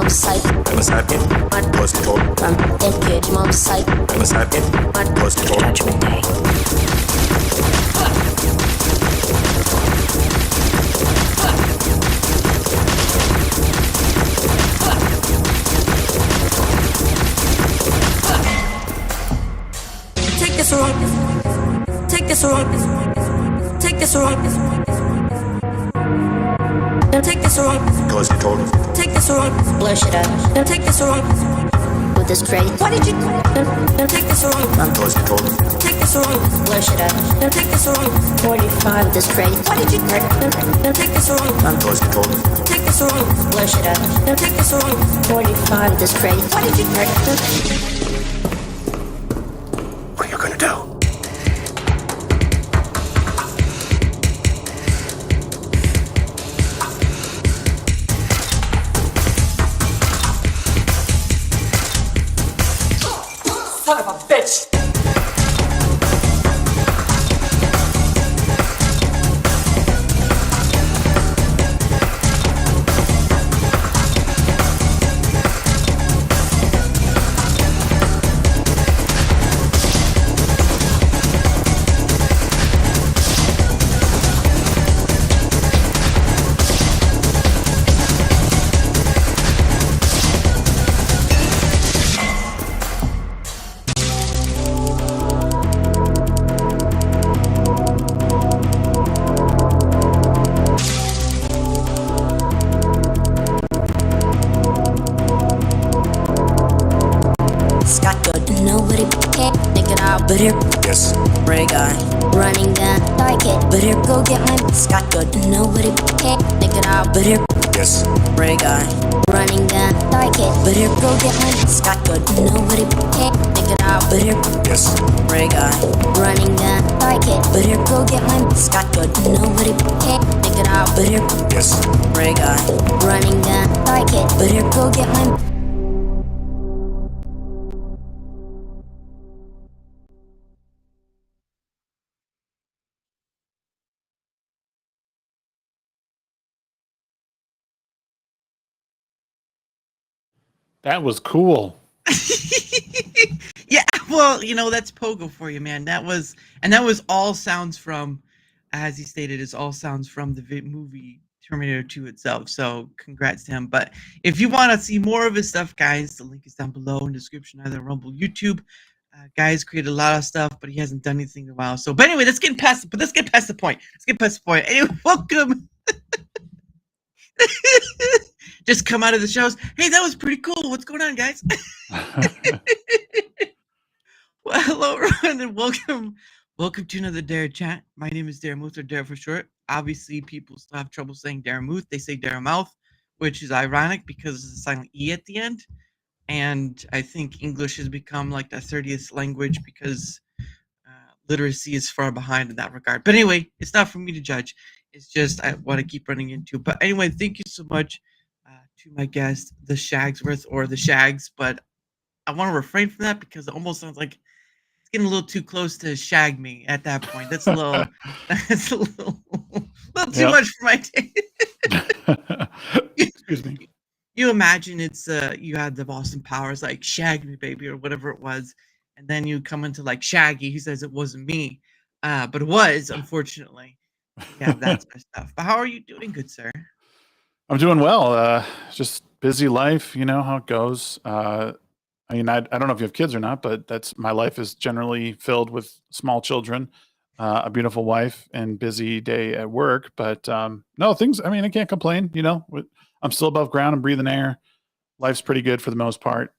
mob site. Post it all. Engage mob site. Post it all. Judgment Day. Take this wrong. Take this wrong. Take this wrong. Take this wrong. Close it all. Take this wrong. Blush it out. Take this wrong. With this crate. Why did you take this wrong? Close it all. Take this wrong. Blush it out. Take this wrong. 45 with this crate. Why did you take this wrong? Close it all. Take this wrong. Blush it out. Take this wrong. 45 with this crate. Why did you What are you gonna do? son of a bitch? But here, yes, Ray guy, running that like it. But here, go get my Scott good. Nobody can't make it out. But here, yes, Ray guy, running that like it. But here, go get my Scott good. Nobody can't make it out. But here, yes, Ray guy, running that like it. But here, go get my Scott good. Nobody can't make it out. But here, yes, Ray guy, running that like it. But here, go get my. That was cool. Yeah, well, you know, that's pogo for you, man. That was all sounds from, as he stated, it's all sounds from the movie Terminator 2 itself. So congrats to him. But if you want to see more of his stuff, guys, the link is down below in the description, either Rumble, YouTube. Guys created a lot of stuff, but he hasn't done anything in a while. So, but anyway, let's get past the point. Anyway, welcome. Just come out of the shows. Hey, that was pretty cool. What's going on, guys? Well, hello, everyone, and welcome to another Darachat. My name is Daramouthe, or Dara for short. Obviously, people still have trouble saying Daramouthe. They say Daramouthe, which is ironic because it's a silent E at the end. And I think English has become like the 30th language because literacy is far behind in that regard. But anyway, it's not for me to judge. It's just what I keep running into. But anyway, thank you so much to my guest, the Shagsworth, or the Shags. But I want to refrain from that because it almost sounds like it's getting a little too close to shag me at that point. That's a little, too much for my taste. Excuse me. You imagine it's you had the Boston Powers like shag me baby or whatever it was, and then you come into like Shaggy. He says it wasn't me, but it was, unfortunately. Yeah, that's my stuff. But how are you doing, good sir? I'm doing well. Just busy life, you know how it goes. I mean, I don't know if you have kids or not, but that's my life is generally filled with small children, a beautiful wife, and busy day at work. But no, things. I mean, I can't complain. You know, I'm still above ground. I'm breathing air. Life's pretty good for the most part,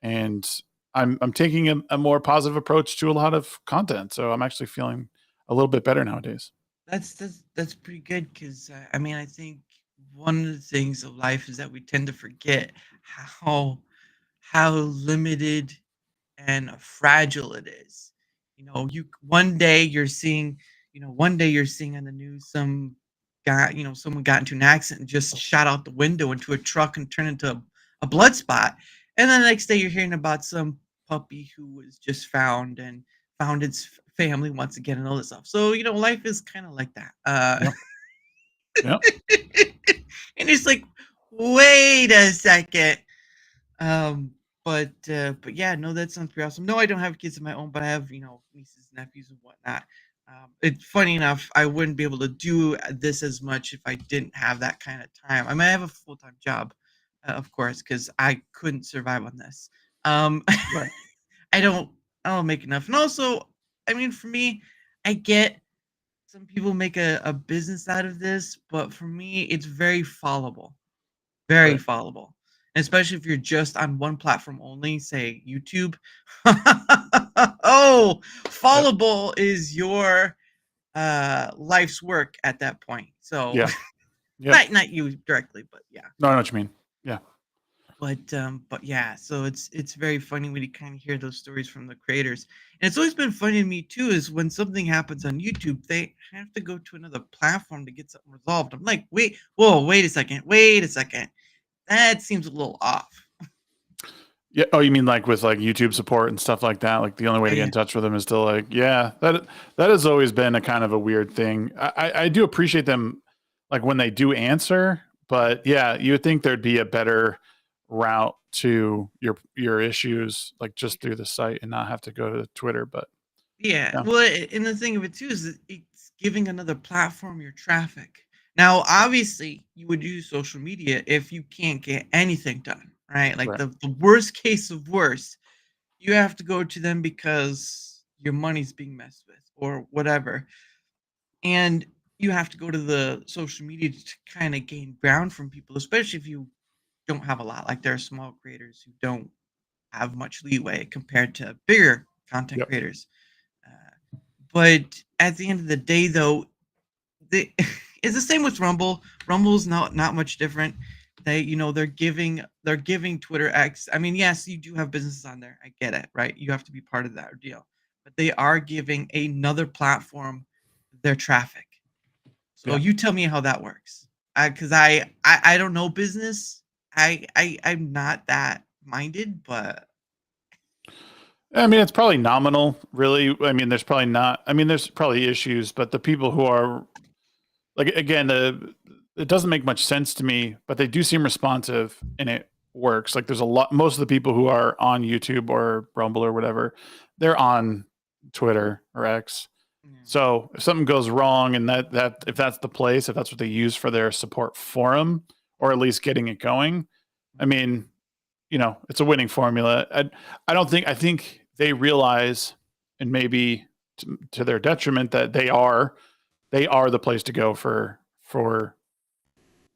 and I'm taking a more positive approach to a lot of content. So I'm actually feeling a little bit better nowadays. That's pretty good because I mean, I think one of the things of life is that we tend to forget how limited and fragile it is. You know, one day you're seeing on the news some guy, you know, someone got into an accident and just shot out the window into a truck and turned into a blood spot. And then the next day you're hearing about some puppy who was just found its family once again and all this stuff. So, you know, life is kind of like that. Yep. And it's like, wait a second. But yeah, no, that sounds pretty awesome. No, I don't have kids of my own, but I have, nieces, nephews, and whatnot. It's funny enough, I wouldn't be able to do this as much if I didn't have that kind of time. I mean, I have a full-time job, of course, because I couldn't survive on this. Um, Right. I don't, I don't make enough. And also, I mean, for me, I get some people make a business out of this, but for me, it's very followable. Very Right. followable, especially if you're just on one platform only, say YouTube. Oh, Yep. followable is your life's work at that point. So Yeah. Yep. not you directly, but yeah. No, I know what you mean. Yeah. But yeah, so it's very funny when you kind of hear those stories from the creators. And it's always been funny to me too is when something happens on YouTube, they have to go to another platform to get something resolved. I'm like, wait a second, that seems a little off. Yeah. Oh, you mean like with like YouTube support and stuff like that? Like the only way to get Yeah. in touch with them is to like, yeah, that has always been a kind of a weird thing. I do appreciate them like when they do answer, but yeah, you would think there'd be a better route to your issues, like just through the site and not have to go to Twitter. But Yeah. yeah, Well, and the thing of it too is that it's giving another platform your traffic. Now, obviously, you would use social media if you can't get anything done, right? Like right. the worst case of worst, you have to go to them because your money's being messed with or whatever. And you have to go to the social media to kind of gain ground from people, especially if you don't have a lot. Like there are small creators who don't have much leeway compared to bigger content Yep. creators. But at the end of the day, though, they, it's the same with Rumble. Rumble's not much different. They're giving Twitter X. I mean, yes, you do have businesses on there. I get it, right? You have to be part of that deal. But they are giving another platform their traffic. So Yeah. you tell me how that works. Because I don't know business. I'm not that minded, but I mean, it's probably nominal, really. I mean, there's probably not. I mean, there's probably issues, but the people who are like, again, it doesn't make much sense to me, but they do seem responsive and it works. Like, there's a lot. Most of the people who are on YouTube or Rumble or whatever, they're on Twitter or X. yeah. So if something goes wrong, and that if that's the place, if that's what they use for their support forum, or at least getting it going, I mean, it's a winning formula. I don't think, I think they realize, and maybe to their detriment, that they are the place to go for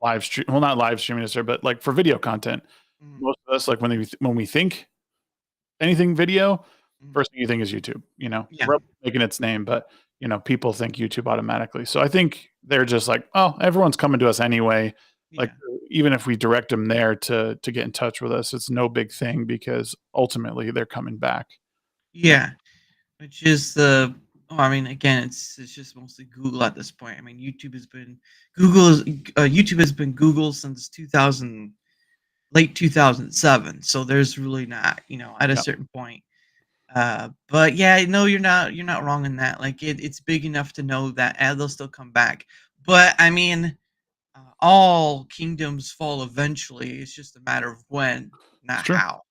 live stream. Well, not live streaming necessarily, but like for video content. Mhm, Most of us, like when we think anything video, mhm. first thing you think is YouTube. Yeah, We're making its name, but people think YouTube automatically. So I think they're just like, oh, everyone's coming to us anyway. Like, yeah, even if we direct them there to get in touch with us, it's no big thing because ultimately they're coming back. yeah. Which is the I mean, again, it's just mostly Google at this point. I mean, YouTube has been Google since 2000, late 2007. So there's really not, at a Yeah, certain point. But yeah, no, you're not wrong in that. Like it's big enough to know that they'll still come back. But I mean, all kingdoms fall eventually. It's just a matter of when, not it's true. how.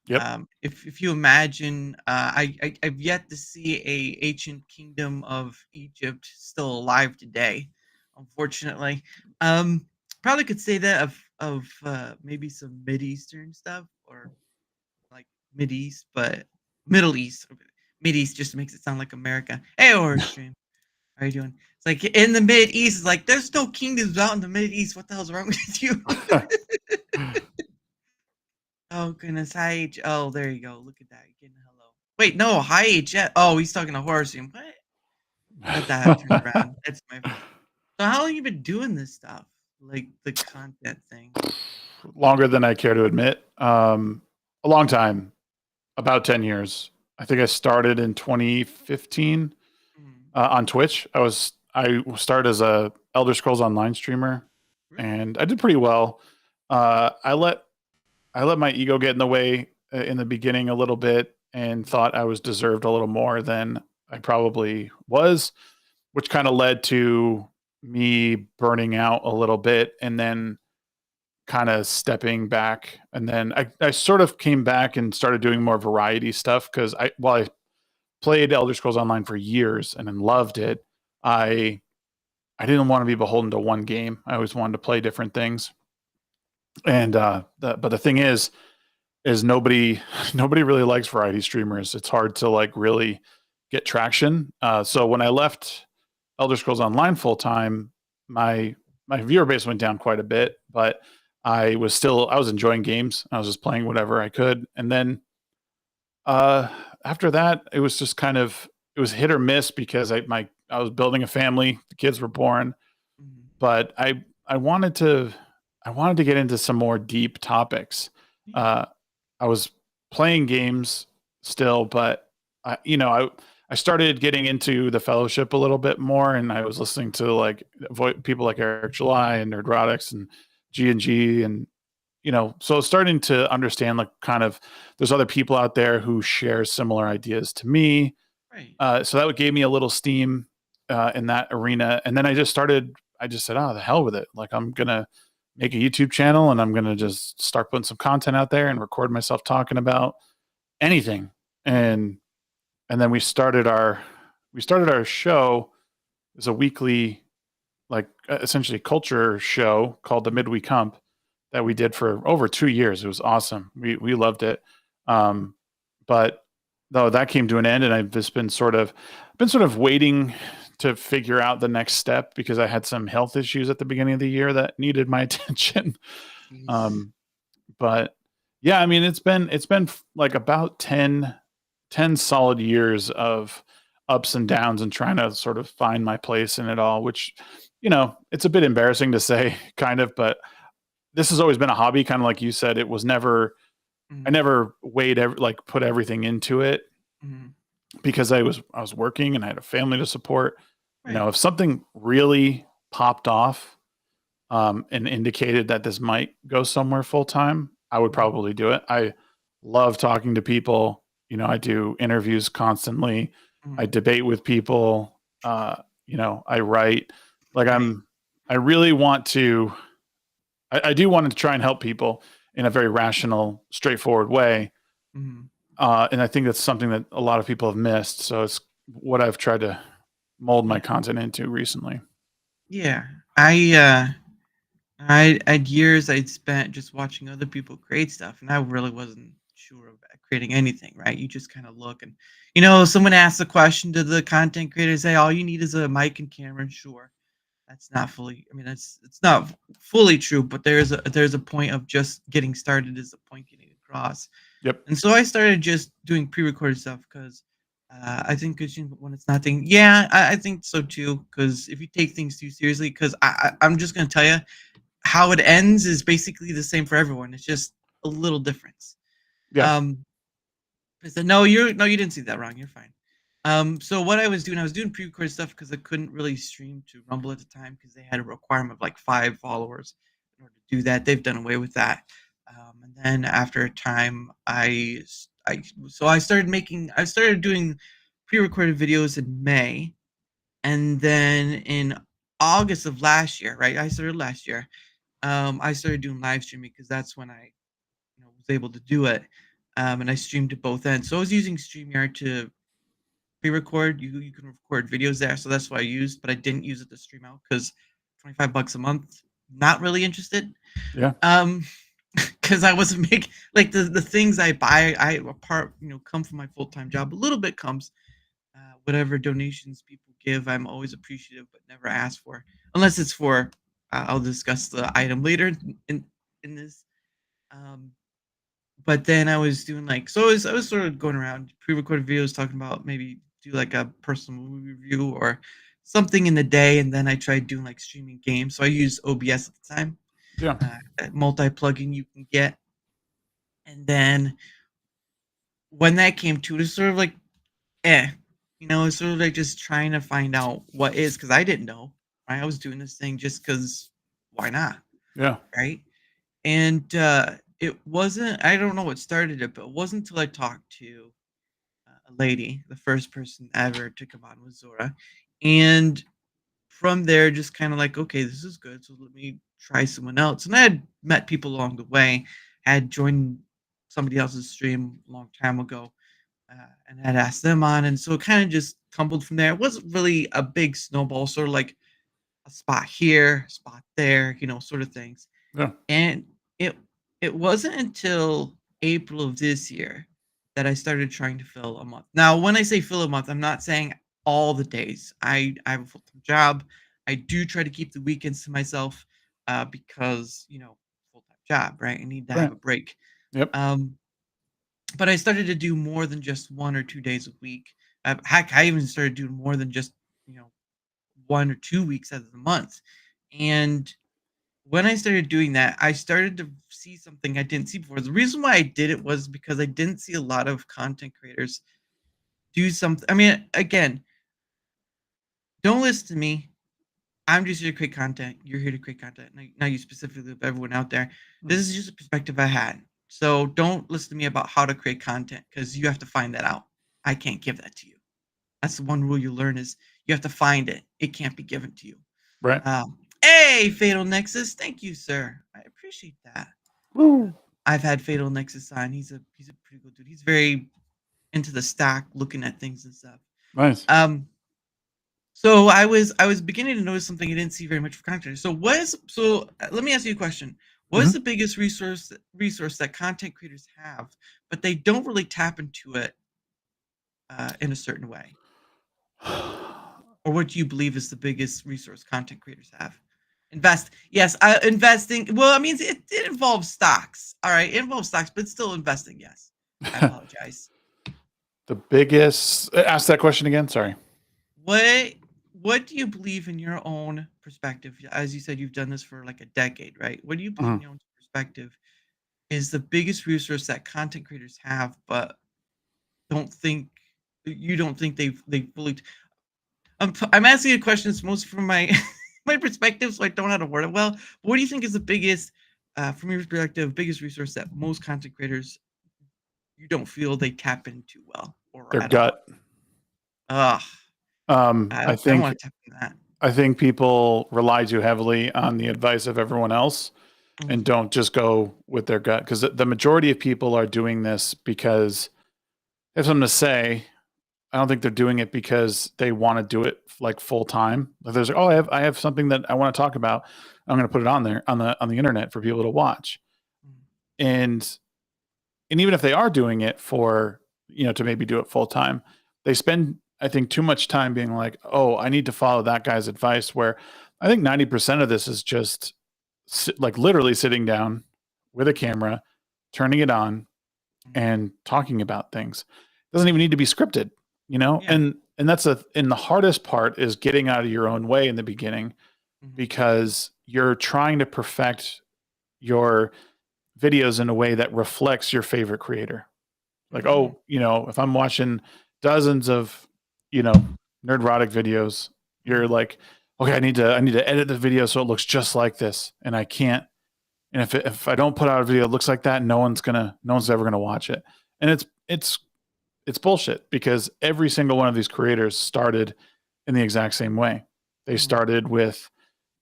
Yep. If you imagine, I've yet to see a ancient kingdom of Egypt still alive today, unfortunately. Um, Probably could say that of maybe some Mid Eastern stuff or like Mid East, but Middle East. Mid East just makes it sound like America. Hey, or stream. How are you doing? It's like in the Mid East. It's like there's no kingdoms out in the Mid East. What the hell's wrong with you? Oh goodness, hi H. Oh, there you go. Look at that. You're getting a hello. Wait, no, hi H. Oh, he's talking to Horace. What? Got that turned around. That's my fault. So how long you been doing this stuff? Like the content thing? Longer than I care to admit. A long time, about 10 years. I think I started in 2015 Hmm. on Twitch. I started as a Elder Scrolls Online streamer, Really? and I did pretty well. I let my ego get in the way in the beginning a little bit, and thought I was deserved a little more than I probably was, which kind of led to me burning out a little bit, and then kind of stepping back, and then I sort of came back and started doing more variety stuff because while I played Elder Scrolls Online for years and then loved it, I didn't want to be beholden to one game. I always wanted to play different things. And but the thing is nobody really likes variety streamers. It's hard to like really get traction. So when I left Elder Scrolls Online full time, my viewer base went down quite a bit, but I was enjoying games. I was just playing whatever I could. And then after that, it was just it was hit or miss because I was building a family, the kids were born, but I wanted to get into some more deep topics. I was playing games still, but I started getting into the Fellowship a little bit more, and I was listening to like people like Eric July and Nerdrotics and G, and so starting to understand like kind of there's other people out there who share similar ideas to me. Right. So that gave me a little steam in that arena, and then I just said, "Oh, the hell with it! Like I'm gonna make a YouTube channel, and I'm gonna just start putting some content out there and record myself talking about anything." And then we started our show. It was a weekly, like essentially culture show called the Midweek Hump that we did for over 2 years. It was awesome. We loved it. But though that came to an end, and I've just been sort of waiting to figure out the next step because I had some health issues at the beginning of the year that needed my attention. But yeah, I mean, it's been like about 10 solid years of ups and downs and trying to sort of find my place in it all, which, it's a bit embarrassing to say kind of, but this has always been a hobby. Kind of like you said, it was never, I never put everything into it because I was working and I had a family to support. Right. If something really popped off and indicated that this might go somewhere full time, I would probably do it. I love talking to people. I do interviews constantly. I debate with people. I write. Like I really want to. I do want to try and help people in a very rational, straightforward way. And I think that's something that a lot of people have missed. So it's what I've tried to mold my content into recently. Yeah. I had years I'd spent just watching other people create stuff, and I really wasn't sure about creating anything, right? You just kind of look and, someone asks a question to the content creator, say, all you need is a mic and camera, and sure. That's not fully, it's not fully true, but there's a point of just getting started is the point getting across. Yep. And so I started just doing pre-recorded stuff because I think when it's not thing, yeah, I think so too. Because if you take things too seriously, because I'm just gonna tell you how it ends is basically the same for everyone. It's just a little difference. Yeah. I said, no, you didn't see that wrong. You're fine. So what I was doing pre-recorded stuff because I couldn't really stream to Rumble at the time because they had a requirement of like 5 followers in order to do that. They've done away with that. And then after a time, I started doing pre-recorded videos in May, and then in August of last year, right? I started last year. I started doing live streaming because that's when I, was able to do it. And I streamed to both ends. So I was using StreamYard to pre-record. You can record videos there, so that's what I used, but I didn't use it to stream out because $25 a month, not really interested. Yeah. Because I wasn't making like the things I buy, come from my full-time job. A little bit comes, whatever donations people give, I'm always appreciative, but never ask for, unless it's for. I'll discuss the item later in this. But then I was doing I was sort of going around pre-recorded videos talking about maybe do like a personal movie review or something in the day, and then I tried doing streaming games. So I used OBS at the time. Yeah. That multi-plugin you can get. And then when that came to it, it's sort of it's sort of just trying to find out what is, because I didn't know, right? I was doing this thing just because why not? Yeah. Right. And it wasn't, I don't know what started it, but it wasn't until I talked to a lady, the first person ever to come on with Zora. And from there, just kind of like, okay, this is good. So let me try someone else. And I had met people along the way. I had joined somebody else's stream a long time ago, and had asked them on. And so it kind of just tumbled from there. It wasn't really a big snowball, sort of like a spot here, a spot there, sort of things. Yeah. And it wasn't until April of this year that I started trying to fill a month. Now, when I say fill a month, I'm not saying all the days. I have a full-time job. I do try to keep the weekends to myself because, full-time job, right? I need to have a break. Yep. But I started to do more than just 1 or 2 days a week. Heck, I even started doing more than just, 1 or 2 weeks out of the month. And when I started doing that, I started to see something I didn't see before. The reason why I did it was because I didn't see a lot of content creators do something. I mean, again, don't listen to me. I'm just here to create content. You're here to create content. Not you specifically, but everyone out there. This is just a perspective I had. So don't listen to me about how to create content because you have to find that out. I can't give that to you. That's the one rule you learn is you have to find it. It can't be given to you. Right. Hey, Fatal Nexus. Thank you, sir. I appreciate that. Woo. I've had Fatal Nexus on. He's a pretty good dude. He's very into the stock, looking at things and stuff. Nice. So I was beginning to notice something I didn't see very much of content. So let me ask you a question. What is the biggest resource that content creators have, but they don't really tap into it in a certain way? Or what do you believe is the biggest resource content creators have? Investing. Well, I mean, it involves stocks. All right, it involves stocks, but it's still investing. Yes. I apologize. The biggest. Ask that question again. Sorry. What do you believe in your own perspective? As you said, you've done this for like a decade, right? What do you believe in your own perspective is the biggest resource that content creators have, but you don't think they've fully. I'm asking you questions most from my my perspective, so I don't know how to word it well. But what do you think is the biggest, from your perspective, biggest resource that most content creators you don't feel they tap into well or Their gut. I think want to tap into that. I think people rely too heavily on the advice of everyone else and don't just go with their gut, because the majority of people are doing this because they have something to say. I don't think they're doing it because they want to do it like full time. Like there's like, oh, I have something that I want to talk about. I'm going to put it on there on the internet for people to watch. And even if they are doing it for, to maybe do it full time, they spend, I think, too much time being like, oh, I need to follow that guy's advice, where I think 90% of this is just like literally sitting down with a camera, turning it on and talking about things. It doesn't even need to be scripted, Yeah. and that's and the hardest part is getting out of your own way in the beginning, because you're trying to perfect your videos in a way that reflects your favorite creator. Like, oh, if I'm watching dozens of, nerdrotic videos, you're like, okay, I need to edit the video so it looks just like this, and I can't. And if I don't put out a video that looks like that, no one's ever gonna watch it. And it's bullshit, because every single one of these creators started in the exact same way. They started with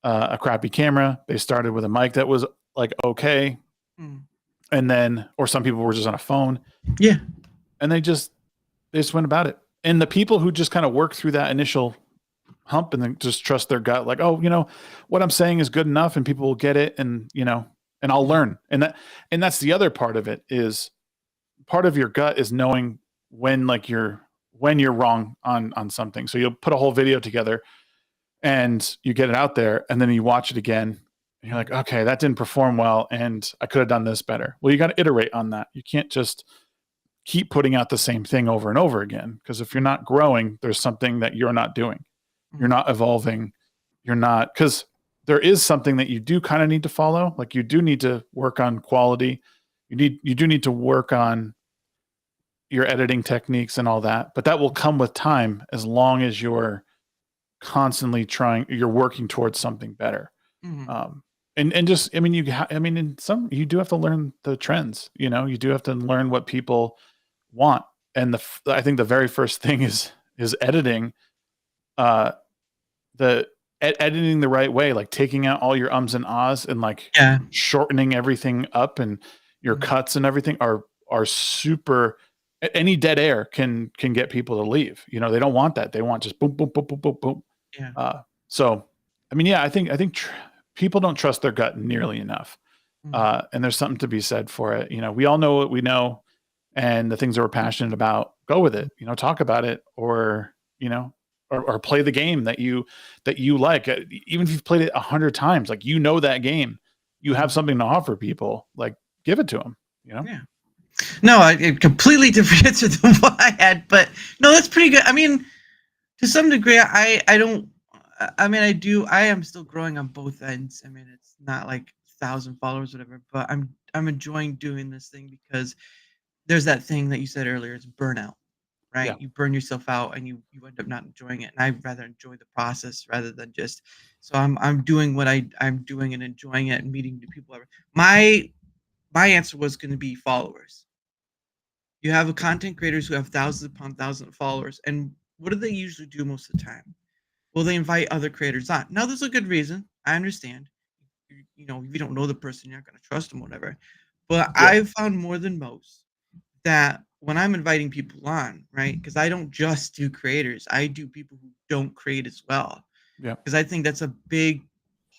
a crappy camera. They started with a mic that was like okay, and then, or some people were just on a phone. Yeah, and they just went about it. And the people who just kind of work through that initial hump and then just trust their gut, like, oh, what I'm saying is good enough, and people will get it, and and I'll learn. And that's the other part of it, is part of your gut is knowing when you're wrong on something. So you'll put a whole video together and you get it out there, and then you watch it again and you're like, okay, that didn't perform well, and I could have done this better. Well, you got to iterate on that. You can't just keep putting out the same thing over and over again, because if you're not growing, there's something that you're not doing. You're not evolving. You're not, because there is something that you do kind of need to follow. Like, you do need to work on quality. You do need to work on your editing techniques and all that, but that will come with time, as long as you're constantly you're working towards something better. And just, I mean, you do have to learn the trends, you do have to learn what people want. And I think the very first thing is editing. The editing the right way, like taking out all your ums and ahs and like Yeah. shortening everything up, and your cuts and everything are super. Any dead air can get people to leave. You know, they don't want that. They want just boom, boom, boom, boom, boom, boom. Yeah. So, I mean, yeah, I think people don't trust their gut nearly enough. And there's something to be said for it. You know, we all know what we know, and the things that we're passionate about, go with it, you know, talk about it, or, you know, or play the game that you like. Even if you've played it 100 times, like, you know, that game, you have something to offer people, like, give it to them, you know? Yeah. No, a completely different answer than what I had, but no, that's pretty good. I mean, to some degree, I am still growing on both ends. I mean, it's not like 1,000 followers, whatever, but I'm enjoying doing this thing because there's that thing that you said earlier, it's burnout, right? Yeah. You burn yourself out and you end up not enjoying it. And I'd rather enjoy the process rather than just, so I'm doing what I'm doing and enjoying it and meeting new people. My answer was going to be followers. You have content creators who have thousands upon thousands of followers, and what do they usually do most of the time? Well, they invite other creators on. Now, there's a good reason. I understand. You know, if you don't know the person, you're not going to trust them, whatever. But Yeah. I've found more than most that when I'm inviting people on, right? Because I don't just do creators, I do people who don't create as well. Yeah. Because I think that's a big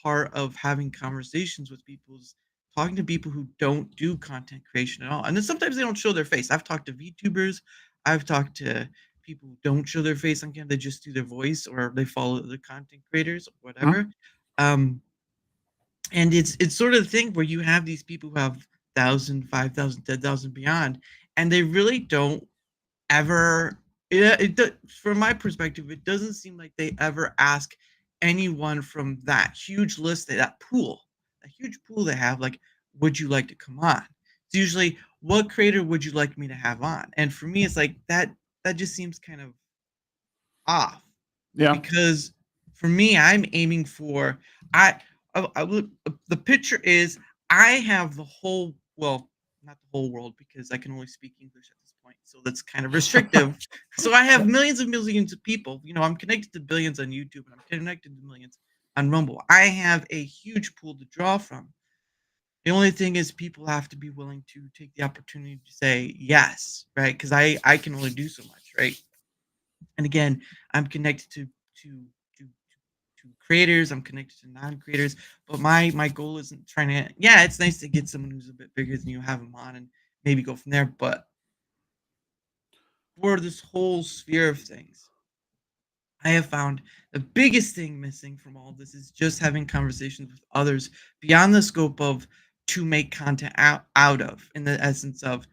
part of having conversations with people, is talking to people who don't do content creation at all. And then sometimes they don't show their face. I've talked to VTubers, I've talked to people who don't show their face on camera, they just do their voice or they follow the content creators or whatever. And it's sort of the thing where you have these people who have 1,000, 5,000, 10,000 beyond, and they really don't ever, from my perspective, it doesn't seem like they ever ask anyone from that huge list, that huge pool they have, like, would you like to come on? It's usually, what creator would you like me to have on? And for me, it's like that just seems kind of off. Yeah. Because for me, I'm aiming for, the picture is, I have the whole, well, not the whole world, because I can only speak English at this point, so that's kind of restrictive. So I have millions and millions of people. You know, I'm connected to billions on YouTube, and I'm connected to millions on Rumble. I have a huge pool to draw from. The only thing is, people have to be willing to take the opportunity to say yes, right? Because I can only do so much, right? And again, I'm connected to creators, I'm connected to non-creators, but my goal isn't trying to, yeah, it's nice to get someone who's a bit bigger than you, have them on, and maybe go from there. But for this whole sphere of things, I have found the biggest thing missing from all this is just having conversations with others beyond the scope of to make content out of, in the essence of,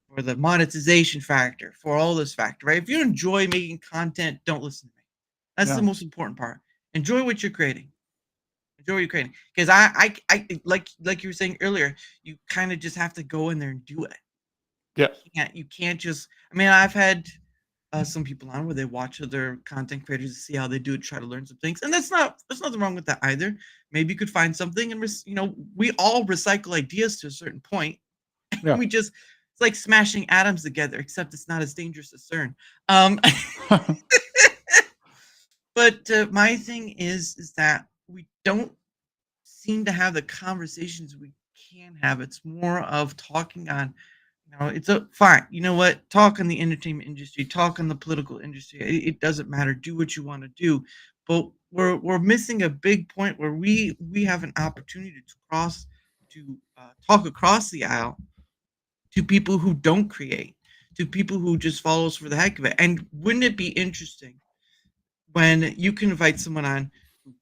for the monetization factor, for all this factor, right? If you enjoy making content, don't listen to me. That's Yeah. the most important part. Enjoy what you're creating. Enjoy what you're creating. Because I like you were saying earlier, you kind of just have to go in there and do it. Yeah. You can't just, I mean, I've had some people on where they watch other content creators to see how they do it, try to learn some things. And there's nothing wrong with that either. Maybe you could find something, and you know, we all recycle ideas to a certain point. Yeah. We just, it's like smashing atoms together, except it's not as dangerous as CERN. But my thing is that we don't seem to have the conversations we can have. It's more of talking on, you know, it's a fine. You know what? Talk on the entertainment industry, talk on the political industry. It doesn't matter. Do what you want to do. But we're missing a big point where we have an opportunity to talk across the aisle to people who don't create, to people who just follow us for the heck of it. And wouldn't it be interesting when you can invite someone on who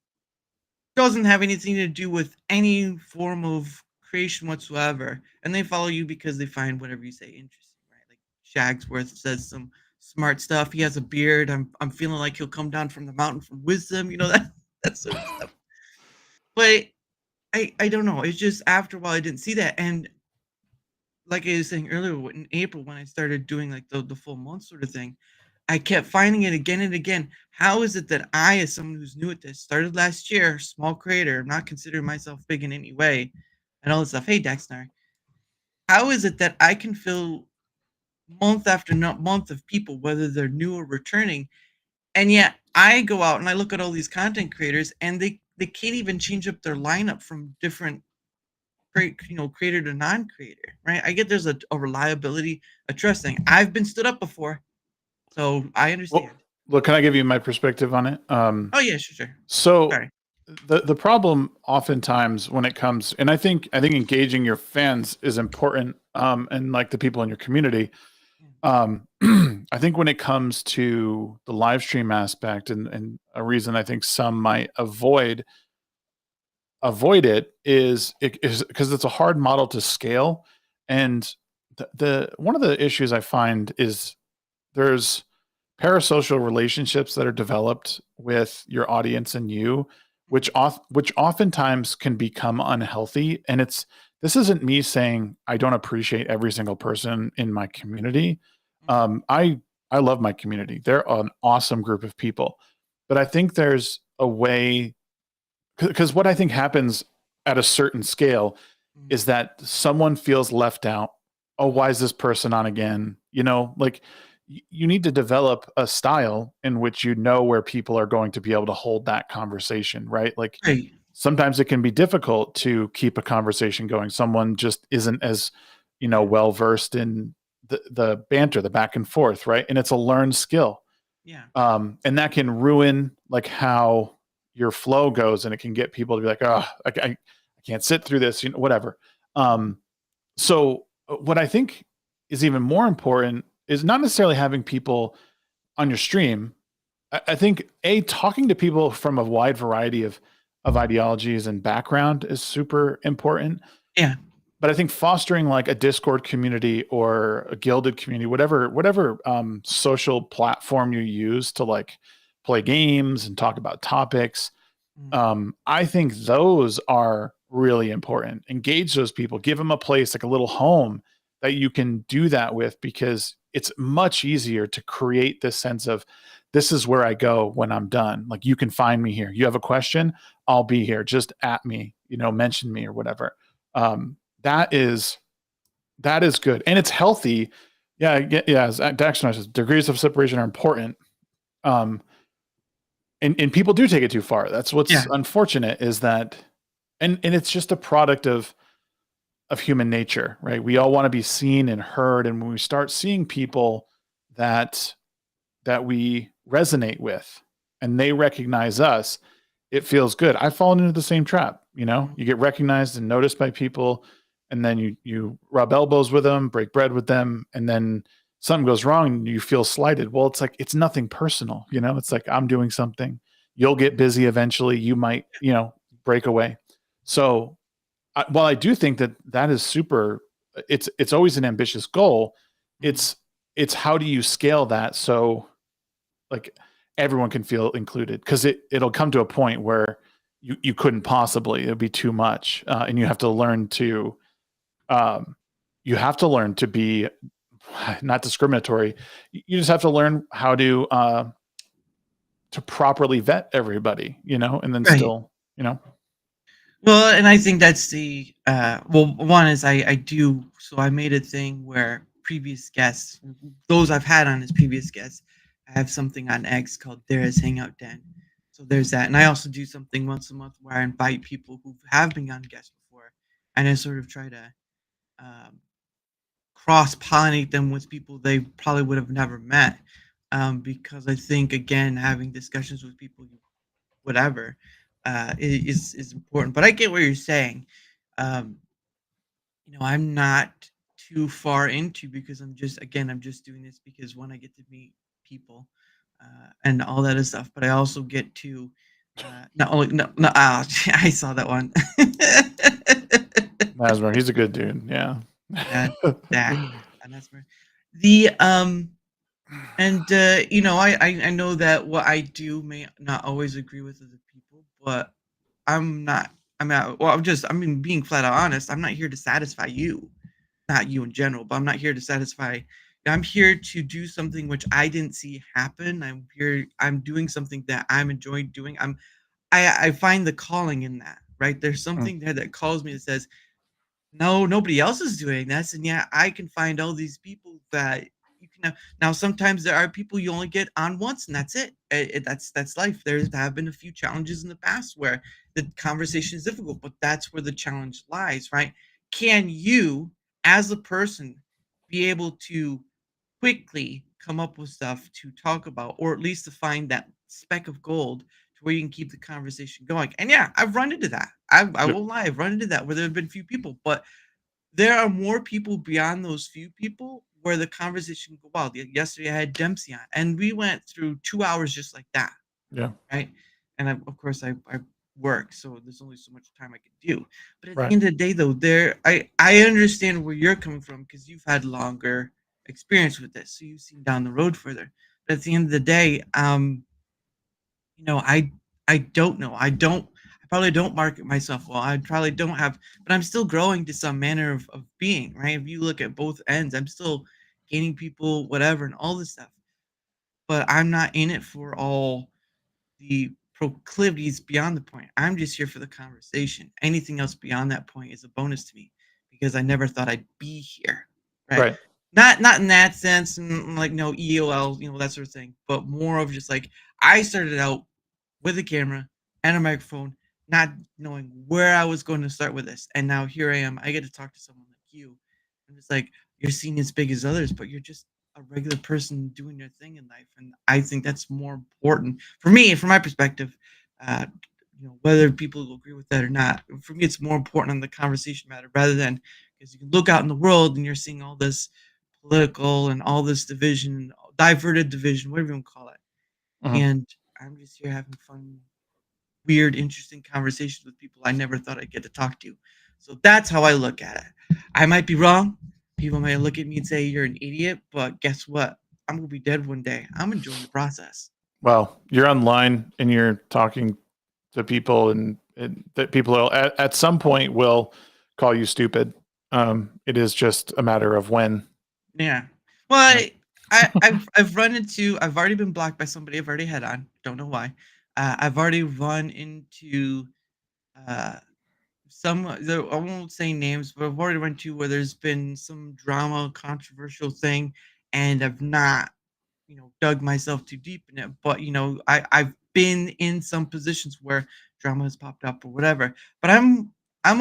doesn't have anything to do with any form of creation whatsoever, and they follow you because they find whatever you say interesting, right? Like Shagsworth says some smart stuff. He has a beard. I'm feeling like he'll come down from the mountain from wisdom. You know, that sort of stuff. But I don't know. It's just, after a while I didn't see that. And like I was saying earlier, in April, when I started doing like the full month sort of thing, I kept finding it again and again. How is it that I, as someone who's new at this, started last year, small creator, I'm not considering myself big in any way, and all this stuff. Hey, Dexnar, how is it that I can fill month after month of people, whether they're new or returning, and yet I go out and I look at all these content creators, and they can't even change up their lineup from different creator to non-creator, right? I get there's a reliability, a trust thing. I've been stood up before, so I Well, understand. look, can I give you my perspective on it? Oh yeah, sure. So Sorry. the problem oftentimes when it comes, and I think engaging your fans is important, and like the people in your community. I think when it comes to the live stream aspect, and a reason I think some might avoid it is because it's a hard model to scale, and the one of the issues I find is there's parasocial relationships that are developed with your audience and you, which oftentimes can become unhealthy. And this isn't me saying I don't appreciate every single person in my community. I love my community. They're an awesome group of people, but I think there's a way, because what I think happens at a certain scale is that someone feels left out. Oh, why is this person on again? Like you need to develop a style in which where people are going to be able to hold that conversation, right? Like Right. sometimes it can be difficult to keep a conversation going. Someone just isn't as, well versed in the banter, the back and forth, right? And it's a learned skill. Yeah. And that can ruin like how your flow goes, and it can get people to be like, oh, I can't sit through this, whatever. So what I think is even more important is not necessarily having people on your stream. I think talking to people from a wide variety of ideologies and background is super important. Yeah. But I think fostering like a Discord community or a gilded community, whatever social platform you use to like play games and talk about topics, I think those are really important. Engage those people, give them a place, like a little home that you can do that with, because it's much easier to create this sense of, this is where I go when I'm done. Like, you can find me here. You have a question, I'll be here. Just at me, mention me or whatever. That is good. And it's healthy. Yeah. As Daxter says, degrees of separation are important. And people do take it too far. That's what's unfortunate, is that, and it's just a product of human nature, right? We all want to be seen and heard. And when we start seeing people that we resonate with and they recognize us, it feels good. I've fallen into the same trap. You get recognized and noticed by people, and then you rub elbows with them, break bread with them, and then something goes wrong and you feel slighted. Well, it's like, it's nothing personal. It's like, I'm doing something. You'll get busy eventually. You might, break away. So while I do think that is super, it's always an ambitious goal. It's how do you scale that so like everyone can feel included? Because it'll come to a point where you couldn't possibly, it'd be too much, and you have to learn to be not discriminatory. You just have to learn how to properly vet everybody, and then still, Well, and I think that's the one is I do, so I made a thing where previous guests, those I've had on as previous guests, I have something on X called Dara's Hangout Den. So there's that. And I also do something once a month where I invite people who have been on guests before, and I sort of try to cross-pollinate them with people they probably would have never met, because I think, again, having discussions with people, whatever, is important. But I get what you're saying. I'm not too far into, because I'm just doing this because, one, I get to meet people and all that other stuff, but I also get to not only I saw that one. Masmer, he's a good dude. Yeah. And that's the and I know that what I do may not always agree with other people, but I'm being flat out honest. I'm not here to satisfy you, not you in general, but I'm not here to satisfy. I'm here to do something which I didn't see happen. I'm doing something that I'm enjoying doing. I find the calling in that, right? There's something there that calls me that says, no, nobody else is doing this, and yet I can find all these people that you can Now sometimes there are people you only get on once, and that's it. That's life. There have been a few challenges in the past where the conversation is difficult, but that's where the challenge lies, right? Can you, as a person, be able to quickly come up with stuff to talk about, or at least to find that speck of gold to where you can keep the conversation going? And yeah, I've run into that. I Yep. won't lie, I've run into that where there have been few people, but there are more people beyond those few people where the conversation go wild. Yesterday I had Dempsey on, and we went through 2 hours just like that, Yeah. right? And of course, I work, so there's only so much time I can do. But at the Right. end of the day, though, I understand where you're coming from because you've had longer experience with this, so you've seen down the road further. But at the end of the day, I don't know. I probably don't market myself well. I probably don't have, but I'm still growing to some manner of being, right? If you look at both ends, I'm still gaining people, whatever, and all this stuff. But I'm not in it for all the proclivities beyond the point. I'm just here for the conversation. Anything else beyond that point is a bonus to me because I never thought I'd be here, right? Right. Not in that sense, and like no EOL, that sort of thing, but more of just like I started out with a camera and a microphone, not knowing where I was going to start with this, and now here I am. I get to talk to someone like you, and it's like you're seen as big as others, but you're just a regular person doing your thing in life, and I think that's more important for me, from my perspective. Uh, whether people will agree with that or not, for me, it's more important on the conversation matter rather than because you can look out in the world and you're seeing all this political and all this division, diverted division, whatever you want to call it. Mhm. And I'm just here having fun, weird, interesting conversations with people I never thought I'd get to talk to. So that's how I look at it. I might be wrong. People might look at me and say you're an idiot, but guess what? I'm gonna be dead one day. I'm enjoying the process. Well, you're online and you're talking to people, and that people will, at some point will call you stupid. It is just a matter of when. Yeah. Well, I've run into. I've already been blocked by somebody I've already had on. Don't know why. I've already run into uh, I won't say names, but I've already run to where there's been some drama, controversial thing, and I've not, dug myself too deep in it. But I've been in some positions where drama has popped up or whatever. But I'm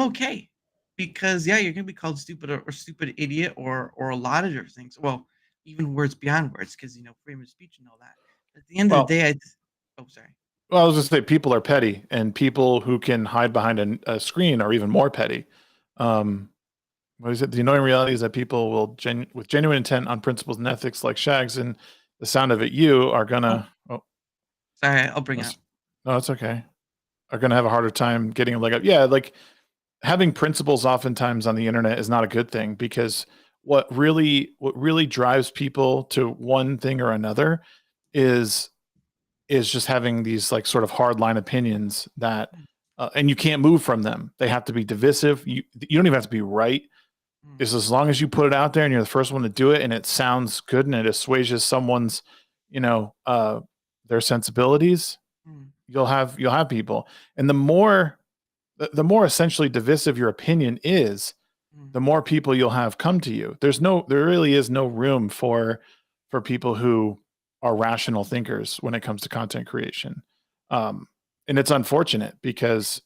okay because yeah, you're gonna be called stupid or stupid idiot or a lot of different things. Well, even words beyond words, because freedom of speech and all that. At the end of the Well, day, oh sorry. well, I was just say people are petty, and people who can hide behind a screen are even more petty. What is it? The annoying reality is that people will with genuine intent on principles and ethics like Shags and the sound of it, you are Oh, gonna. Oh, sorry, I'll bring it up. no, it's okay. Are gonna have a harder time getting a leg up. Yeah, like having principles oftentimes on the internet is not a good thing because what really drives people to one thing or another is just having these like sort of hard line opinions that and you can't move from them. They have to be divisive. You don't even have to be right. Mm, Is as long as you put it out there and you're the first one to do it and it sounds good and it assuages someone's, their sensibilities, mm, you'll have people. And the more essentially divisive your opinion is, mm, the more people you'll have come to you. There really is no room for people who are rational thinkers when it comes to content creation. And it's unfortunate because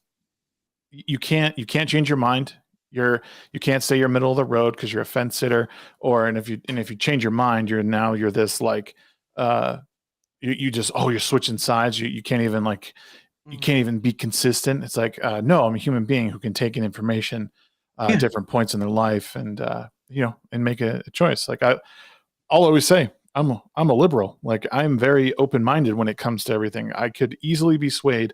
you can't change your mind. You can't say you're middle of the road because you're a fence sitter, and if you change your mind, you're this like you just you're switching sides. You can't even you mm. can't even be consistent. It's like no, I'm a human being who can take in information at Yeah. different points in their life and and make a choice. Like I'll always say I'm a liberal. Like I'm very open minded when it comes to everything. I could easily be swayed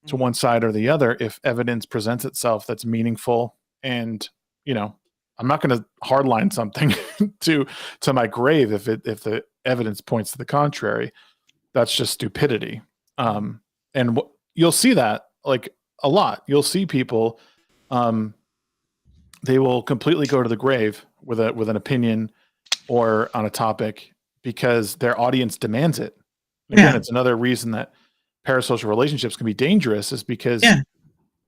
to Mm, one side or the other if evidence presents itself that's meaningful. And I'm not going to hardline something to my grave if the evidence points to the contrary. That's just stupidity. mm, And you'll see that like a lot. You'll see people, they will completely go to the grave with an opinion or on a topic because their audience demands it. Again, yeah. it's another reason that parasocial relationships can be dangerous is because Yeah.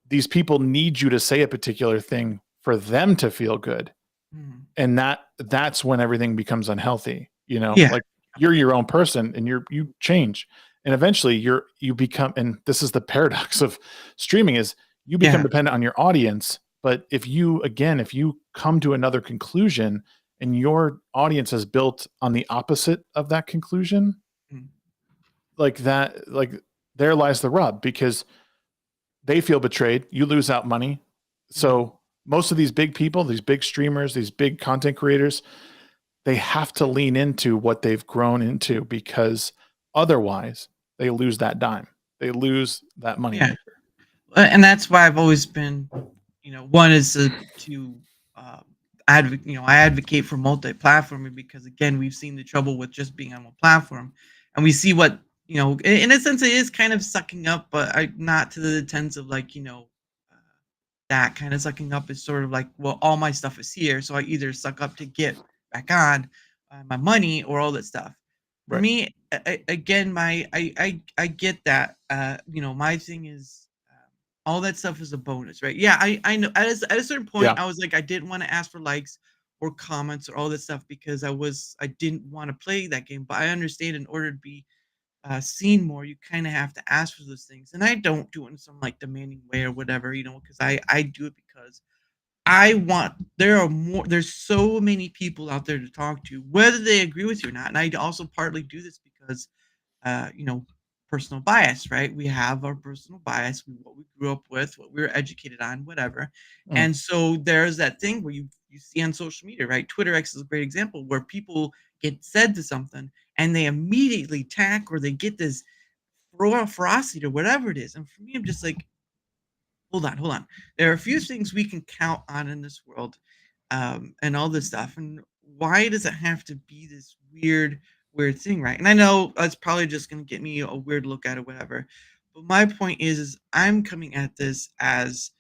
these people need you to say a particular thing for them to feel good. Mm, And that's when everything becomes unhealthy. Yeah. like you're your own person and you change. And eventually you become, and this is the paradox of streaming, is you become Yeah. dependent on your audience. But if you come to another conclusion and your audience is built on the opposite of that conclusion, Mm. like there lies the rub, because they feel betrayed. You lose out money. So most of these big people, these big streamers, these big content creators, they have to lean into what they've grown into, because otherwise they lose that dime. They lose that money Yeah. maker. And that's why I've always been, one is to I advocate for multi-platforming, because again, we've seen the trouble with just being on one platform, and we see what, in a sense, it is kind of sucking up, but not to the sense of like, that kind of sucking up is sort of like, well, all my stuff is here, so I either suck up to get back on my money or all that stuff. For Right. me, again, I get that. My thing is, all that stuff is a bonus, right? Yeah, I know. At a certain point, Yeah. I was like, I didn't want to ask for likes or comments or all that stuff, because I didn't want to play that game. But I understand, in order to be seen more, you kind of have to ask for those things, and I don't do it in some like demanding way or whatever, because I do it because I want. There's so many people out there to talk to, whether they agree with you or not. And I also partly do this because uh, you know, personal bias, right? We have our personal bias, what we grew up with, what we were educated on, whatever. Mm. And so there's that thing where you see on social media, right? Twitter X is a great example, where people get said to something and they immediately attack, or they get this ferocity or whatever it is. And for me, I'm just like, hold on. There are a few things we can count on in this world, and all this stuff. And why does it have to be this weird thing, right? And I know that's probably just going to get me a weird look at it, whatever. But my point is I'm coming at this as,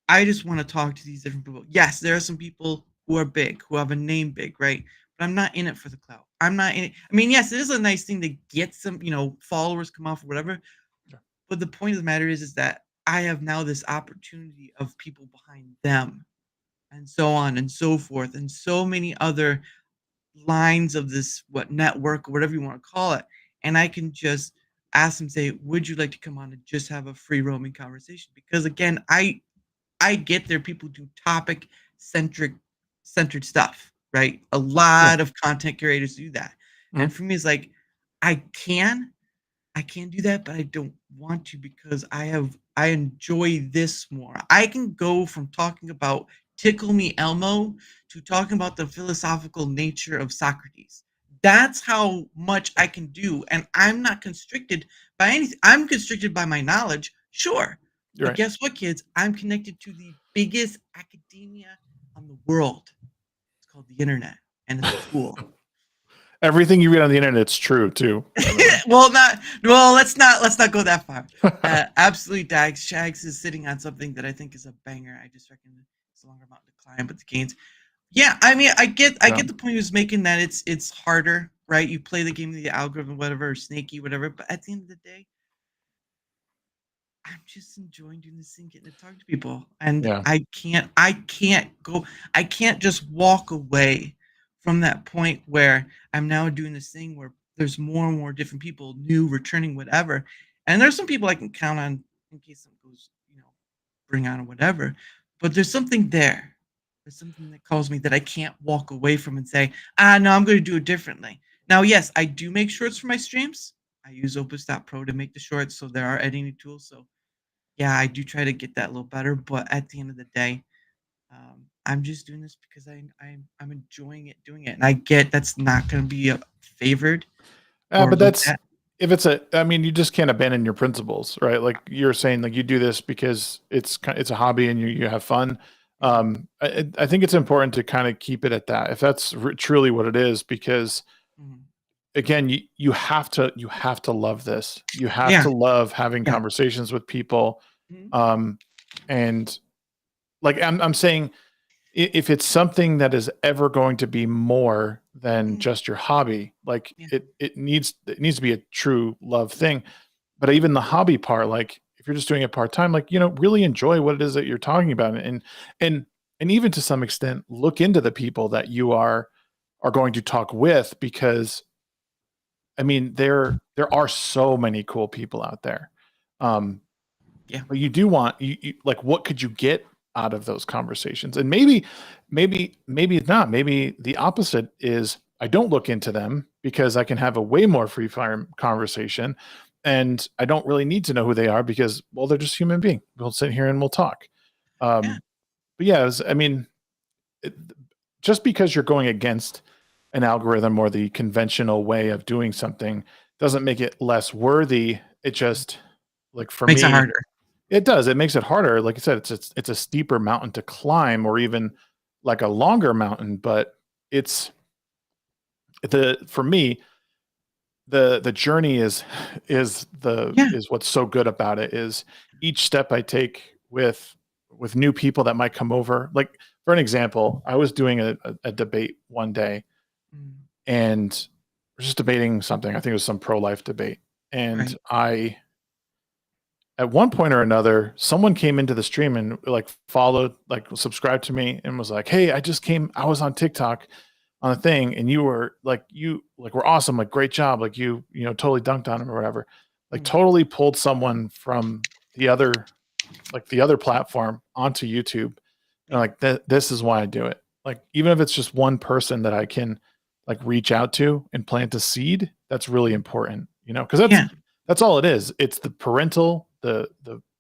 I just want to talk to these different people. Yes, there are some people who are big, who have a name big, right? But I'm not in it for the clout. I'm not in it. I mean, yes, it is a nice thing to get some, followers come off or whatever. Sure. But the point of the matter is that I have now this opportunity of people behind them, and so on and so forth, and so many other lines of this network or whatever you want to call it. And I can just ask them, say, would you like to come on and just have a free roaming conversation? Because again, I get there people do topic centered stuff, right? A lot of content creators do that. And for me, it's like, I can do that, but I don't want to, because I enjoy this more. I can go from talking about Tickle Me Elmo to talking about the philosophical nature of Socrates. That's how much I can do, and I'm not constricted by anything. I'm constricted by my knowledge, sure. You're But right. guess what, kids? I'm connected to the biggest academia on the world. It's called the internet, and it's a tool. Everything you read on the internet's true too. well, let's not go that far. Absolutely, Dags. Shags is sitting on something that I think is a banger. I just reckon it's a longer amount to climb, but the gains. Yeah, I mean, I get the point he was making, that it's harder, right? You play the game, the algorithm, whatever, or snaky, whatever. But at the end of the day, I'm just enjoying doing this thing, getting to talk to people, and Yeah. I can't just walk away from that point where I'm now doing this thing where there's more and more different people, new, returning, whatever, and there's some people I can count on in case something goes, bring on or whatever, but there's something there. There's something that calls me that I can't walk away from and say, no, I'm going to do it differently. Now, yes, I do make shorts for my streams. I use Opus.pro to make the shorts, so there are editing tools. So yeah, I do try to get that a little better, but at the end of the day, I'm just doing this because I'm enjoying it doing it, and I get that's not going to be favored or But looked that's, at. if it's I mean, you just can't abandon your principles, right? Like you're saying, like you do this because it's a hobby and you have fun. I think it's important to kind of keep it at that, if that's truly what it is, because Mhm. again, you have to love this. You have Yeah, to love having yeah. conversations with people. Mhm. And like I'm saying, if it's something that is ever going to be more than Mhm. just your hobby, like Yeah. it needs to be a true love thing. But even the hobby part, like if you're just doing it part-time, like, really enjoy what it is that you're talking about, and and even to some extent look into the people that you are are going to talk with, because I mean, there are so many cool people out there. Yeah. But you do want you like, what could you get out of those conversations? And maybe it's not. Maybe the opposite is, I don't look into them because I can have a way more free fire conversation, and I don't really need to know who they are because, well, they're just human being. We'll sit here and we'll talk. Yeah. But yeah, I mean, just because you're going against an algorithm or the conventional way of doing something doesn't make it less worthy. It just, like, for Makes me, it harder. it does. It makes it harder. Like I said, it's a steeper mountain to climb, or even like a longer mountain. But for me, the journey is what's so good about it. Is each step I take with new people that might come over. Like, for an example, I was doing a debate one day, and we're just debating something. I think it was some pro-life debate, and Right. at one point or another, someone came into the stream and like followed, like subscribed to me, and was like, "Hey, I was on TikTok on a thing, and you were awesome, like great job, like you know, totally dunked on him or whatever." Like, totally pulled someone from the other platform onto YouTube. And like, this is why I do it. Like, even if it's just one person that I can like reach out to and plant a seed, that's really important, you know, because that's all it is. It's the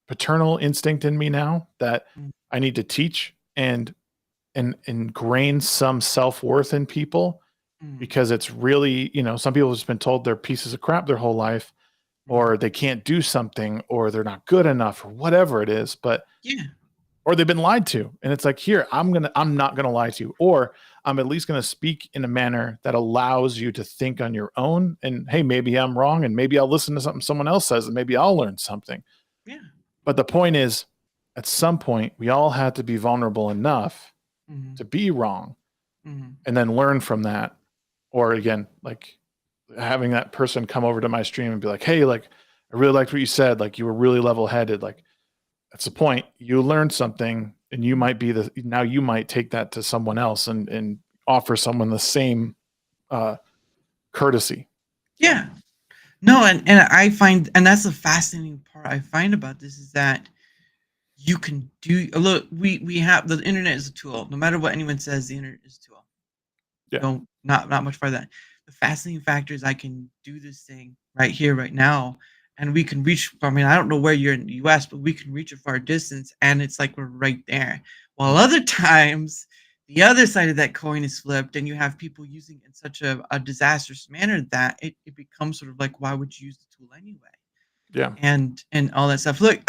paternal instinct in me now that I need to teach and ingrain some self-worth in people, because it's really, you know, some people have just been told they're pieces of crap their whole life, or they can't do something, or they're not good enough, or whatever it is. But or they've been lied to, and it's like, here, I'm not gonna lie to you, or I'm at least gonna speak in a manner that allows you to think on your own. And hey, maybe I'm wrong, and maybe I'll listen to something someone else says, and maybe I'll learn something. Yeah. But the point is, at some point, we all have to be vulnerable enough to be wrong, and then learn from that. Or again, like, having that person come over to my stream and be like, "Hey, like, I really liked what you said. Like, you were really level-headed." Like, that's the point. You learned something, and you might take that to someone else and offer someone the same courtesy. Yeah. No, and I find, and that's the fascinating part I find about this, is that you can do, look, we have, the internet is a tool. No matter what anyone says, the internet is a tool. Yeah. So not much farther than that. The fascinating factor is I can do this thing right here, right now, and we can reach. I mean, I don't know where you're in the US, but we can reach a far distance, and it's like we're right there. While other times, the other side of that coin is flipped, and you have people using it in such a disastrous manner that it becomes sort of like, why would you use the tool anyway? Yeah. And all that stuff. Look,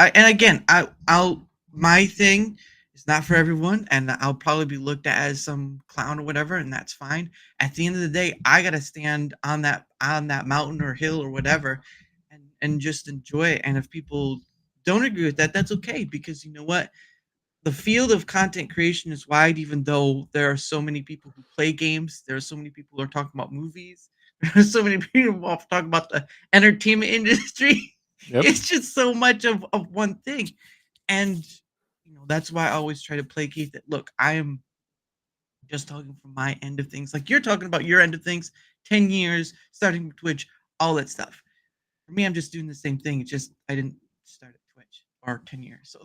my thing is not for everyone, and I'll probably be looked at as some clown or whatever, and that's fine. At the end of the day, I gotta stand on that mountain or hill or whatever, and just enjoy it. And if people don't agree with that, that's okay, because you know what? The field of content creation is wide, even though there are so many people who play games. There are so many people who are talking about movies. There are so many people who are talking about the entertainment industry. Yep. It's just so much of one thing. And you know, that's why I always try to placate that. Look, I am just talking from my end of things. Like, you're talking about your end of things, 10 years, starting with Twitch, all that stuff. For me, I'm just doing the same thing. It's just I didn't start at Twitch or 10 years. So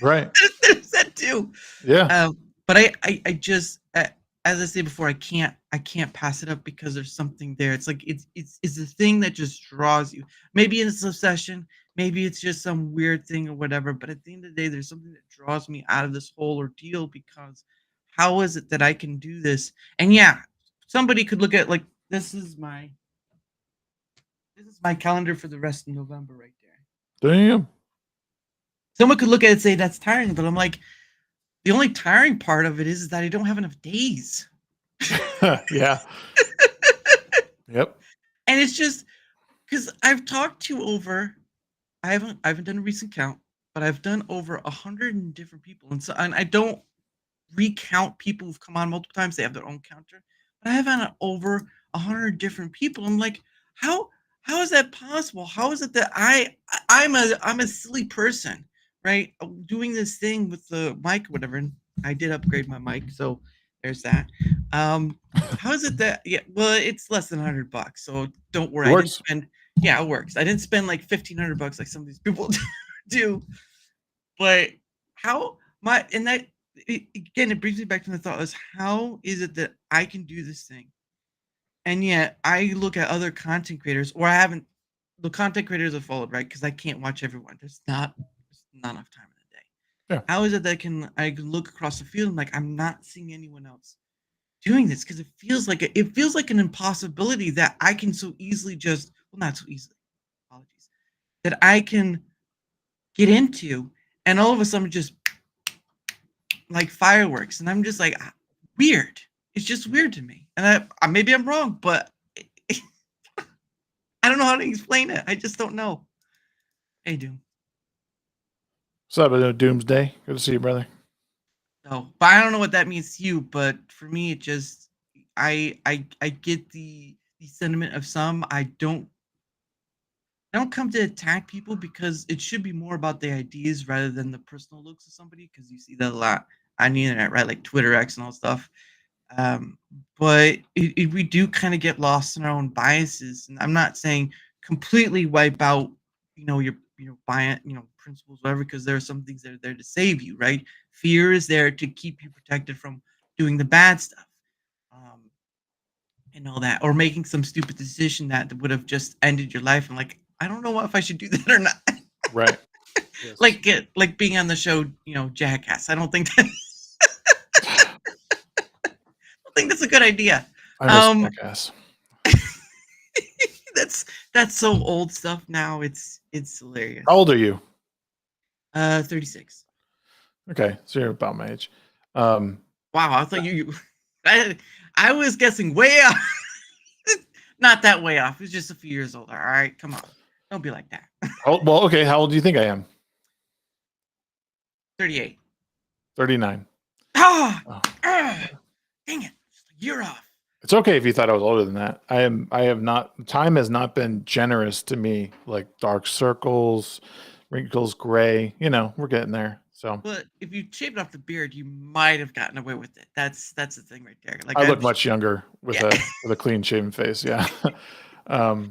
Right. there's that too. Yeah. But I just, as I said before, I can't pass it up, because there's something there. It's like it's the thing that just draws you. Maybe it's obsession, maybe it's just some weird thing or whatever. But at the end of the day, there's something that draws me out of this whole ordeal, because how is it that I can do this? And yeah, somebody could look at, like, this is my calendar for the rest of November right there. Damn. Someone could look at it and say that's tiring, but I'm like, the only tiring part of it is that I don't have enough days. Yeah. Yep. And it's just because I've talked to over, I haven't done a recent count, but I've done over 100 different people. And I don't recount people who've come on multiple times. They have their own counter. But I have had over 100 different people. I'm like, how is that possible? How is it that I'm a silly person, right? Doing this thing with the mic or whatever. And I did upgrade my mic, so There's that. How is it that? Yeah, well, it's less than $100, so don't worry. It I didn't works. spend. Yeah, it works. I didn't spend like $1,500 like some of these people do. But how my and that again, it brings me back to the thought: is how is it that I can do this thing, and yet I look at other content creators, or I haven't the content creators I've followed, right? Because I can't watch everyone. There's not enough time in the day. Yeah. How is it that I can look across the field and like I'm not seeing anyone else doing this because it feels like an impossibility that I can so easily not so easily, apologies, that I can get into, and all of a sudden just like fireworks, and I'm just like weird. It's just weird to me, and maybe I'm wrong, but I don't know how to explain it. I just don't know. Hey, Doom. What's up, Doomsday? Good to see you, brother. No, but I don't know what that means to you. But for me, it just I get the sentiment of some. I don't come to attack people because it should be more about the ideas rather than the personal looks of somebody. Because you see that a lot on the internet, right? Like Twitter X and all stuff. But we do kind of get lost in our own biases, and I'm not saying completely wipe out, your principles, whatever, because there are some things that are there to save you, right? Fear is there to keep you protected from doing the bad stuff, and all that, or making some stupid decision that would have just ended your life. And like, I don't know if I should do that or not. Right. Yes. Like being on the show, Jackass. I don't think that. I think that's a good idea. I miss Jackass. That's so old stuff now. It's hilarious. How old are you? 36. Okay, so you're about my age. Wow, I thought you I was guessing way off. Not that way off. It was just a few years older. All right, come on. Don't be like that. Well, okay, how old do you think I am? 38. 39. Oh. Dang it. You're off. It's okay if you thought I was older than that. I have not. Time has not been generous to me. Like dark circles, wrinkles, gray. We're getting there. So, but if you shaved off the beard, you might have gotten away with it. That's the thing right there. Like I look much younger with a clean shaven face. Yeah. Wow,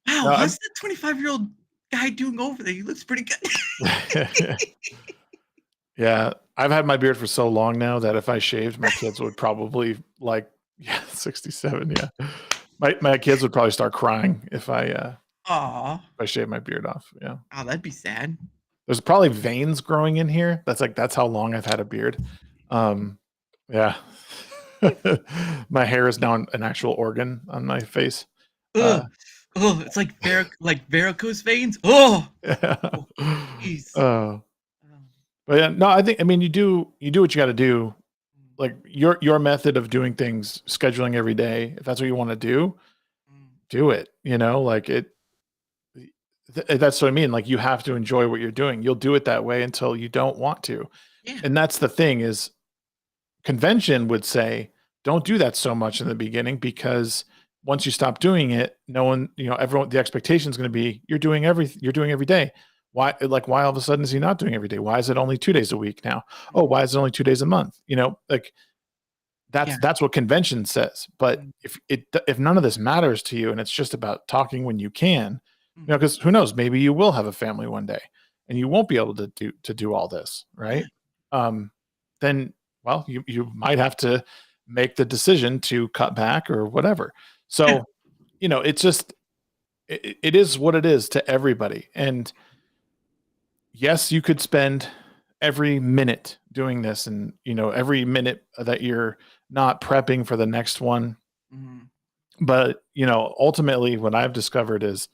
how's that 25-year-old guy doing over there? He looks pretty good. Yeah, I've had my beard for so long now that if I shaved, my kids would probably 67. Yeah, my kids would probably start crying if I shave my beard off. Yeah. Oh, that'd be sad. There's probably veins growing in here. That's how long I've had a beard. Yeah. My hair is now an actual organ on my face. It's like varicose veins. Oh, yeah. But yeah, no, I mean, you do what you got to do. Like your method of doing things, scheduling every day. If that's what you want to do it. That's what I mean. Like you have to enjoy what you're doing. You'll do it that way until you don't want to. Yeah. And that's the thing is convention would say, don't do that so much in the beginning, because once you stop doing it, no one, everyone, the expectation is going to be, you're doing every day. Why all of a sudden is he not doing every day? Why is it only 2 days a week now? Oh, why is it only 2 days a month? That's what convention says. But if none of this matters to you and it's just about talking when you can, because who knows, maybe you will have a family one day and you won't be able to do all this, right? Then, well, you might have to make the decision to cut back or whatever. So, it's just, it is what it is to everybody. And yes, you could spend every minute doing this and, every minute that you're not prepping for the next one. But, ultimately what I've discovered is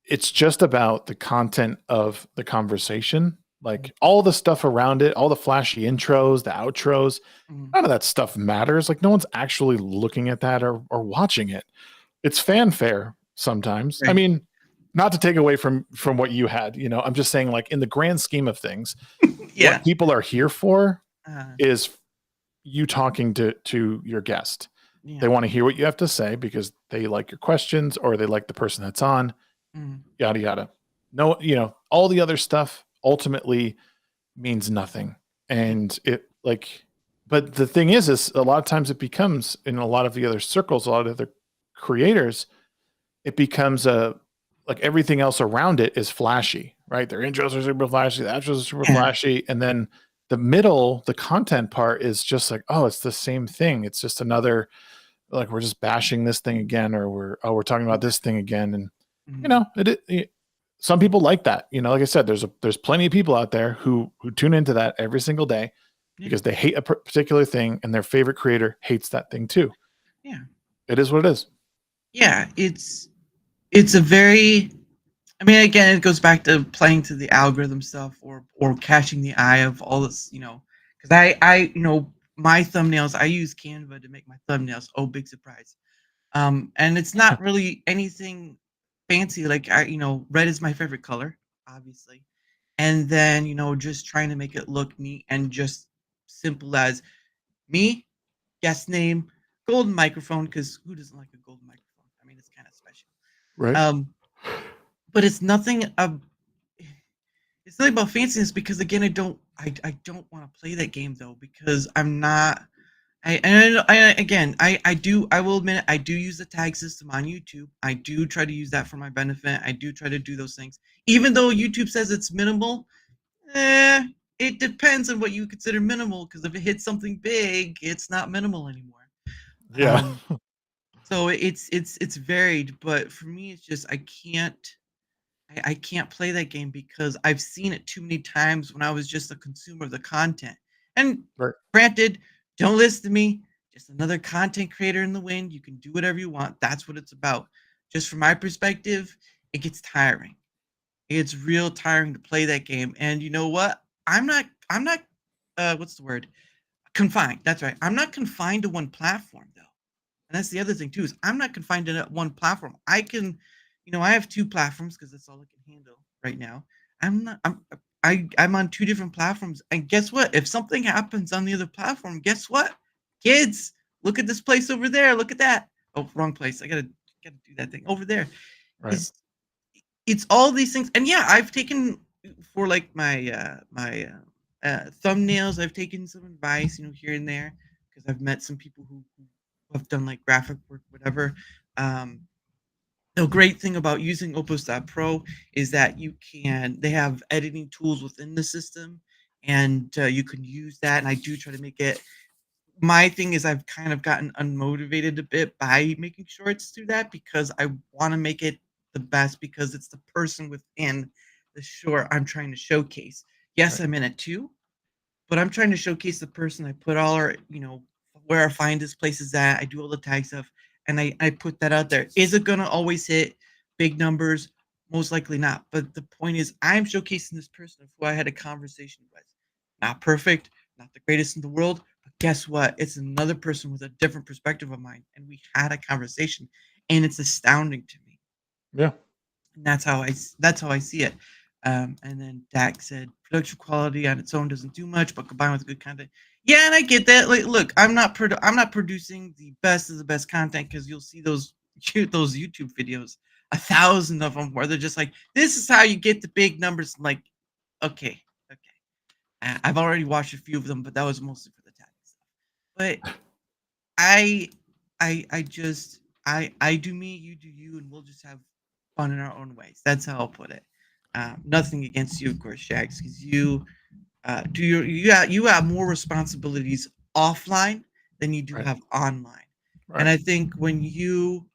it's just about the content of the conversation, like all the stuff around it, all the flashy intros, the outros, none of that stuff matters. Like no one's actually looking at that or watching it. It's fanfare sometimes. Right. I mean, not to take away from what you had, I'm just saying, like in the grand scheme of things, what people are here for is you talking to your guest. Yeah. They want to hear what you have to say because they like your questions or they like the person that's on, yada, yada. No, all the other stuff ultimately means nothing. And it but the thing is a lot of times it becomes, in a lot of the other circles, a lot of other creators, it becomes like everything else around it is flashy, right? Their intros are super flashy, the outros are super flashy, and then the middle, the content part is just like, oh, it's the same thing. It's just another, like, we're just bashing this thing again, or we're talking about this thing again, and you know, some people like that. You know, like I said, there's plenty of people out there who tune into that every single day because they hate a particular thing, and their favorite creator hates that thing too. Yeah, it is what it is. Yeah, it's a very, I mean, again, it goes back to playing to the algorithm stuff, or catching the eye of all this, you know, because I my thumbnails, I use Canva to make my thumbnails. Oh, big surprise. And it's not really anything fancy. Like, red is my favorite color, obviously, and then just trying to make it look neat and just simple as me, guest name, golden microphone, because who doesn't like a golden microphone? I mean, it's kind of special. Right. But it's nothing. It's not about fanciness, because again, I don't want to play that game though, because I'm not. I will admit I do use the tag system on YouTube. I do try to use that for my benefit. I do try to do those things, even though YouTube says it's minimal. It depends on what you consider minimal, because if it hits something big, it's not minimal anymore. Yeah. So it's varied, but for me, it's just I can't play that game, because I've seen it too many times when I was just a consumer of the content. And granted, don't listen to me, just another content creator in the wind. You can do whatever you want. That's what it's about. Just from my perspective, it gets tiring. It's real tiring to play that game. And you know what? I'm not what's the word? Confined. That's right. I'm not confined to one platform though. And that's the other thing too, is I'm not confined to one platform. I can, I have two platforms because that's all I can handle right now. I'm on two different platforms. And guess what? If something happens on the other platform, guess what? Kids, look at this place over there. Look at that. Oh, wrong place. I gotta do that thing over there. Right. It's all these things. And yeah, I've taken, for like my thumbnails, I've taken some advice, here and there, because I've met some people who have done like graphic work, whatever. The great thing about using Opus.pro is that they have editing tools within the system, and you can use that. And I do try to make it. My thing is, I've kind of gotten unmotivated a bit by making shorts through that, because I want to make it the best, because it's the person within the short I'm trying to showcase. Yes, I'm in it too, but I'm trying to showcase the person. I put all our, where I find this place is at. I do all the tag stuff, and I put that out there. Is it going to always hit big numbers? Most likely not. But the point is, I'm showcasing this person who I had a conversation with. Not perfect, not the greatest in the world, but guess what? It's another person with a different perspective of mine, and we had a conversation, and it's astounding to me. Yeah. And that's how I see it. And then Dak said, production quality on its own doesn't do much, but combined with good content. Yeah, and I get that. Like, look, I'm not producing the best of the best content, because you'll see those YouTube videos, 1,000 of them, where they're just like, this is how you get the big numbers. I'm like, okay. I've already watched a few of them, but that was mostly for the tag stuff. But I do me, you do you, and we'll just have fun in our own ways. That's how I'll put it. Nothing against you, of course, Shags, because you have more responsibilities offline than you do have online. Right. And I think when you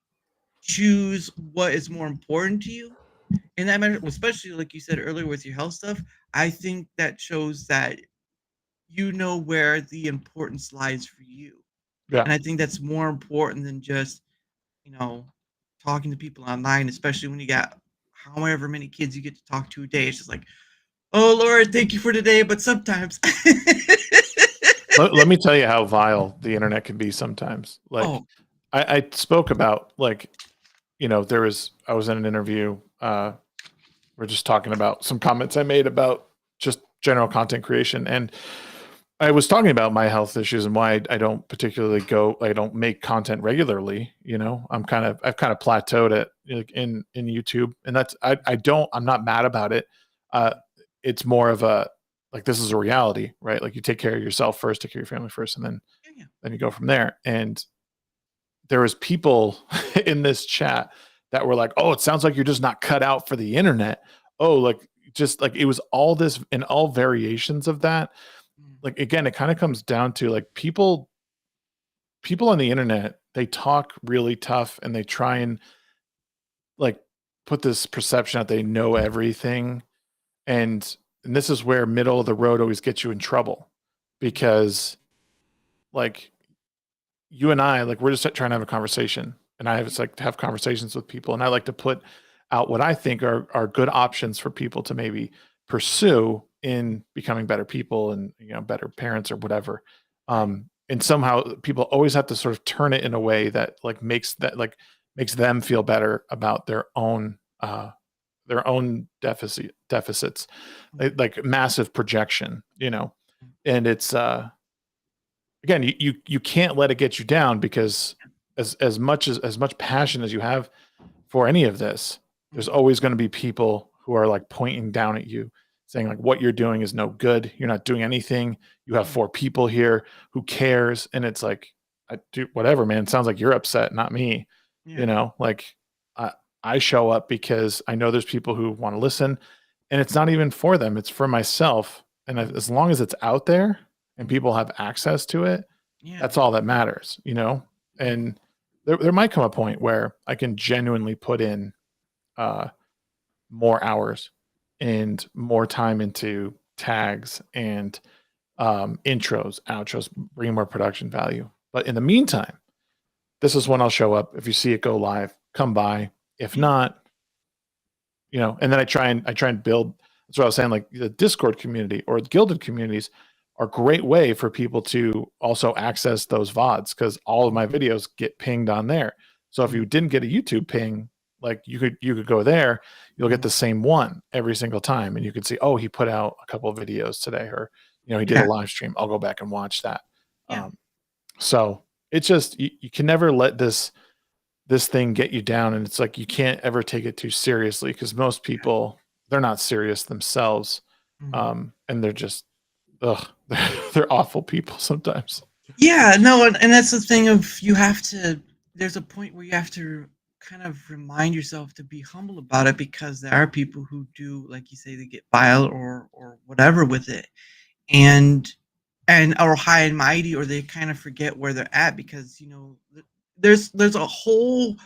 choose what is more important to you, in that matter, especially like you said earlier with your health stuff, I think that shows that you know where the importance lies for you. Yeah. And I think that's more important than just, talking to people online, especially when you got however many kids you get to talk to a day. It's just like, oh, Lord, thank you for today. But sometimes. let me tell you how vile the internet can be sometimes. Like, I spoke about, like, I was in an interview. We're just talking about some comments I made about just general content creation. And I was talking about my health issues and why I don't I don't make content regularly. I've kind of plateaued it in YouTube, and that's, I'm not mad about it. It's more of like this is a reality, right? Like you take care of yourself first, take care of your family first, and then you go from there. And there was people in this chat that were like, "Oh, it sounds like you're just not cut out for the internet." Oh, like just like it was all this and all variations of that. Like again, it kind of comes down to like people on the internet, they talk really tough and they try and like put this perception that they know everything. And this is where middle of the road always gets you in trouble, because like you and I, like we're just trying to have a conversation, and I just like to have conversations with people, and I like to put out what I think are good options for people to maybe pursue in becoming better people and, you know, better parents or whatever. And somehow people always have to sort of turn it in a way that like makes them feel better about their own deficits, like massive projection, you know. And it's again, you can't let it get you down, because as much passion as you have for any of this, there's always going to be people who are like pointing down at you, saying like what you're doing is no good, you're not doing anything, you have 4 people here, who cares? And it's like, I do whatever, man. It sounds like you're upset, not me. You know, like I show up because I know there's people who want to listen, and it's not even for them, it's for myself. And as long as it's out there and people have access to it, that's all that matters, you know. And there might come a point where I can genuinely put in more hours and more time into tags and intros, outros, bring more production value. But in the meantime, this is when I'll show up. If you see it go live, come by. If not, you know, and then I try and build. That's what I was saying. Like the Discord community or the Gilded communities are a great way for people to also access those VODs, because all of my videos get pinged on there. So if you didn't get a YouTube ping, like you could go there, you'll get the same one every single time, and you could see, oh, he put out a couple of videos today, or you know, he did a live stream. I'll go back and watch that. So it's just you can never let this thing get you down, and it's like you can't ever take it too seriously, because most people, they're not serious themselves, and they're just they're awful people sometimes. Yeah, no, and that's the thing of there's a point where you have to kind of remind yourself to be humble about it, because there are people who do, like you say, they get vile or whatever with it, and or high and mighty, or they kind of forget where they're at, because, you know, there's a whole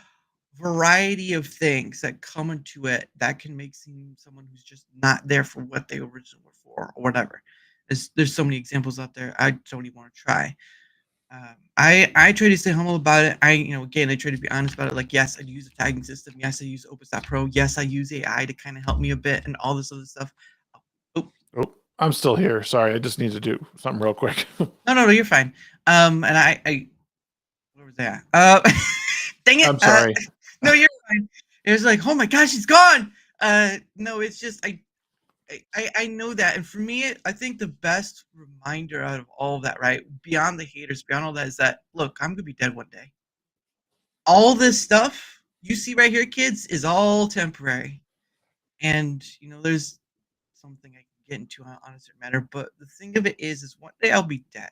variety of things that come into it that can make someone who's just not there for what they originally were for, or whatever. There's so many examples out there. I don't even want to try. I try to stay humble about it. Again, I try to be honest about it. Like, yes, I use a tagging system. Yes, I use Opus.pro. Yes, I use AI to kind of help me a bit, and all this other stuff. Oh, I'm still here. Sorry, I just need to do something real quick. No, you're fine. And I where was that? Dang it! I'm sorry. No, you're fine. It was like, oh my gosh, he's gone. No, it's just I know that, and for me, I think the best reminder out of all of that, right, beyond the haters, beyond all that, is that, look, I'm gonna be dead one day. All this stuff you see right here, kids, is all temporary, and you know, there's something I can get into on a certain matter, but the thing of it is one day I'll be dead,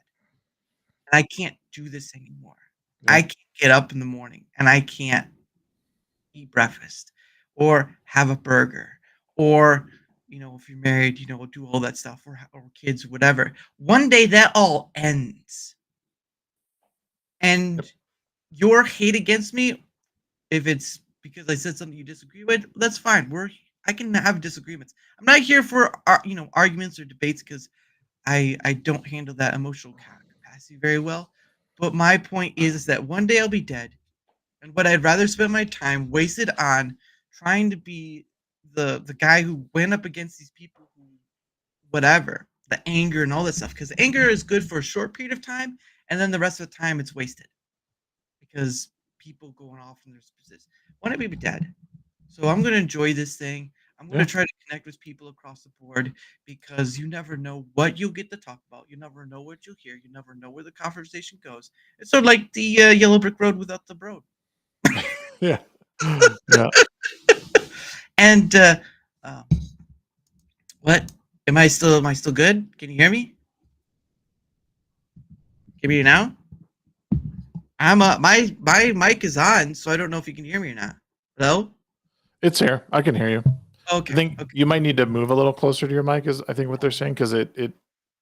and I can't do this anymore. I can't get up in the morning, and I can't eat breakfast or have a burger, or, you know, if you're married, you know, do all that stuff, or kids, whatever. One day that all ends. And your hate against me, if it's because I said something you disagree with, that's fine. I can have disagreements. I'm not here for arguments or debates, because I don't handle that emotional capacity very well. But my point is that one day I'll be dead. And what I'd rather spend my time wasted on trying to be the guy who went up against these people who, whatever, the anger and all that stuff. Because anger is good for a short period of time, and then the rest of the time it's wasted, because people going off in their positions. One day we'll be dead. So I'm going to enjoy this thing. I'm going to try to connect with people across the board, because you never know what you'll get to talk about. You never know what you'll hear. You never know where the conversation goes. It's sort of like the yellow brick road without the road. Yeah. And what? Am I still good? Can you hear me? Can you hear me now? My mic is on, so I don't know if you can hear me or not. Hello? It's here. I can hear you. I Okay. think Okay. you might need to move a little closer to your mic. Is I think what they're saying because it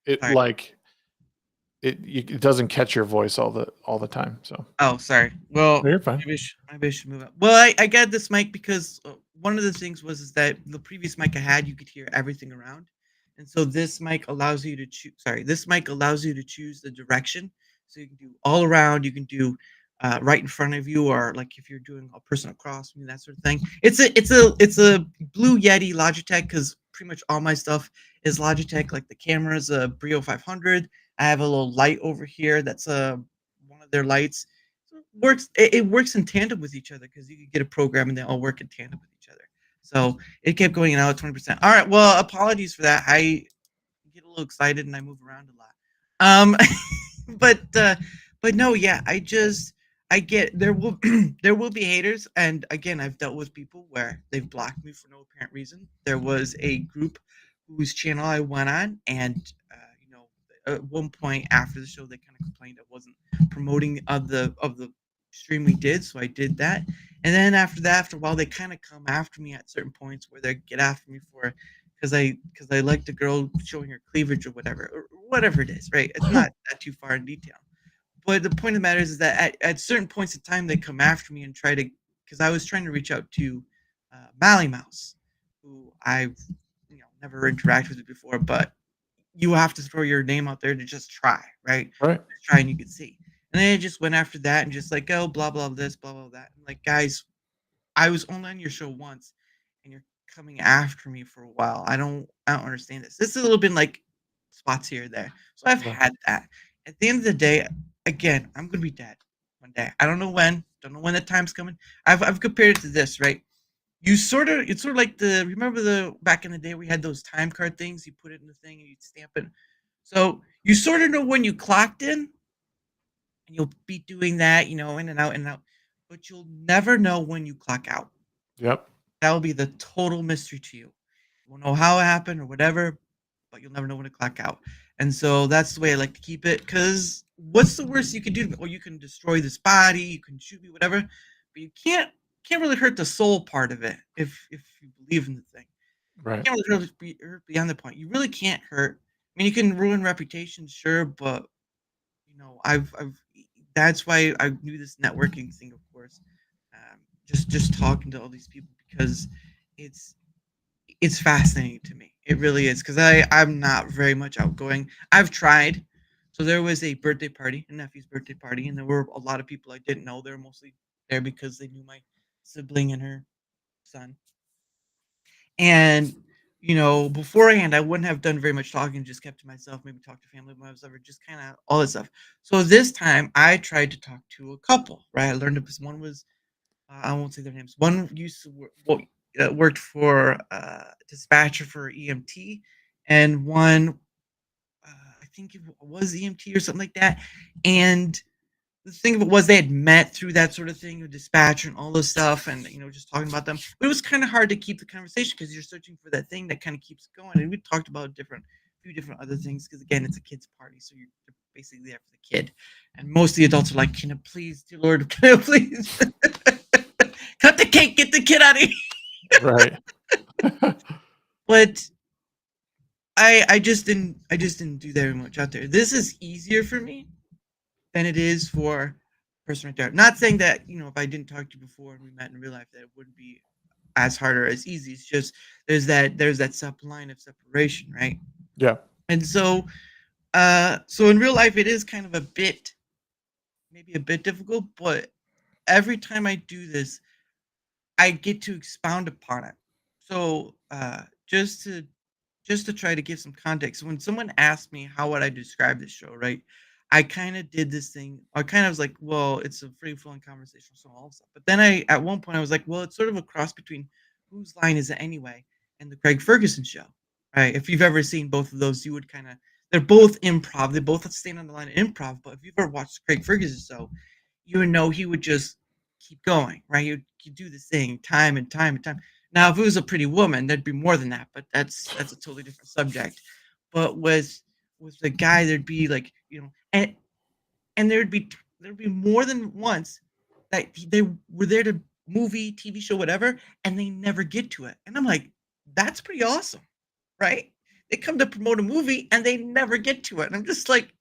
Sorry. like it doesn't catch your voice all the time. So Oh, sorry. Well, no, you're fine. maybe I should move up. Well, I got this mic because one of the things was is that the previous mic I had, you could hear everything around, and so this mic allows you to choose. Sorry, this mic allows you to choose the direction, so you can do all around. You can do right in front of you, or like if you're doing a person across from you, that sort of thing. It's a Blue Yeti Logitech because pretty much all my stuff is Logitech. Like the camera's a Brio 500. I have a little light over here that's one of their lights. So it works in tandem with each other because you can get a program and they all work in tandem with each other. So it kept going out at 20%. All right, well, apologies for that. I get a little excited and I move around a lot. Um, but no, yeah, I get there will there will be haters, and again, I've dealt with people where they've blocked me for no apparent reason. There was a group whose channel I went on, and you know, at one point after the show, they kind of complained I wasn't promoting of the stream we did, so I did that. And then after that, after a while, they kind of come after me at certain points where they get after me for because I like the girl showing her cleavage or whatever it is, right? It's not that too far in detail. But the point of the matter is that at certain points in time, they come after me and try to, because I was trying to reach out to Mally Mouse, who I've never interacted with before, but you have to throw your name out there to just try, right? Right. Just try and you can see. And then I just went after that and just like, oh, blah blah this, blah blah that. I'm like, guys, I was only on your show once, and you're coming after me for a while. I don't understand this. This is a little bit like spots here or there. So I've Right. had that. At the end of the day, again, I'm gonna be dead one day. I don't know when. Don't know when the time's coming. I've compared it to this, right? It's sort of like remember the back in the day we had those time card things. You put it in the thing and you'd stamp it. So you sort of know when you clocked in, and you'll be doing that, in and out, but you'll never know when you clock out. Yep. That will be the total mystery to you. You won't know how it happened or whatever, but you'll never know when to clock out. And so that's the way I like to keep it. Because what's the worst you can do? Well, you can destroy this body, you can shoot me, whatever, but you can't really hurt the soul part of it if you believe in the thing. You Right. can't really hurt beyond the point. You really can't hurt. I mean, you can ruin reputation, sure, but I've that's why I knew this networking thing, of course. Just talking to all these people because it's it's fascinating to me. It really is because I'm not very much outgoing. I've tried. So there was a birthday party, a nephew's birthday party, and there were a lot of people I didn't know. They were mostly there because they knew my sibling and her son. And beforehand, I wouldn't have done very much talking, just kept to myself, maybe talk to family when I was ever, just kind of all this stuff. So this time, I tried to talk to a couple. Right, I learned this. One was I won't say their names. One used to worked for dispatcher for EMT, and one I think it was EMT or something like that. And the thing of it was they had met through that sort of thing with dispatcher and all this stuff, and just talking about them. But it was kind of hard to keep the conversation because you're searching for that thing that kind of keeps going. And we talked about few different other things because again, it's a kid's party, so you're basically there for the kid. And most of the adults are like, "Can I please, dear Lord, can I please cut the cake, get the kid out of here?" Right. But I just didn't do that very much out there. This is easier for me than it is for a person right there. Not saying that if I didn't talk to you before and we met in real life that it wouldn't be as hard or as easy. It's just there's that line of separation, right? Yeah. And so in real life it is kind of maybe a bit difficult, but every time I do this, I get to expound upon it. So just to try to give some context, when someone asked me how would I describe this show, right? I kind of did this thing. I kind of was like, well, it's a free flowing conversation, so all stuff. But then at one point, I was like, well, it's sort of a cross between Whose Line Is It Anyway and the Craig Ferguson show, right? If you've ever seen both of those, you would they're both improv. They both stand on the line of improv. But if you've ever watched Craig Ferguson show, you would know he would just keep going, right? He'd do this thing time and time and time. Now, if it was a pretty woman, there'd be more than that, but that's a totally different subject. But with the guy, there'd be like, and there'd be more than once that they were there to movie, TV show, whatever, and they never get to it. And I'm like, that's pretty awesome, right? They come to promote a movie and they never get to it. And I'm just like,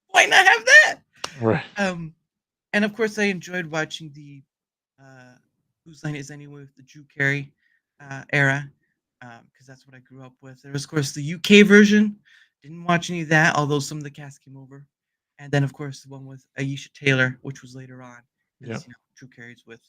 why not have that? Right. And of course, I enjoyed watching the Whose Line Is Anyway with the Drew Carey era, because that's what I grew up with. There was, of course, the UK version. Didn't watch any of that, although some of the cast came over. And then, of course, the one with Aisha Taylor, which was later on, because Drew Carey's with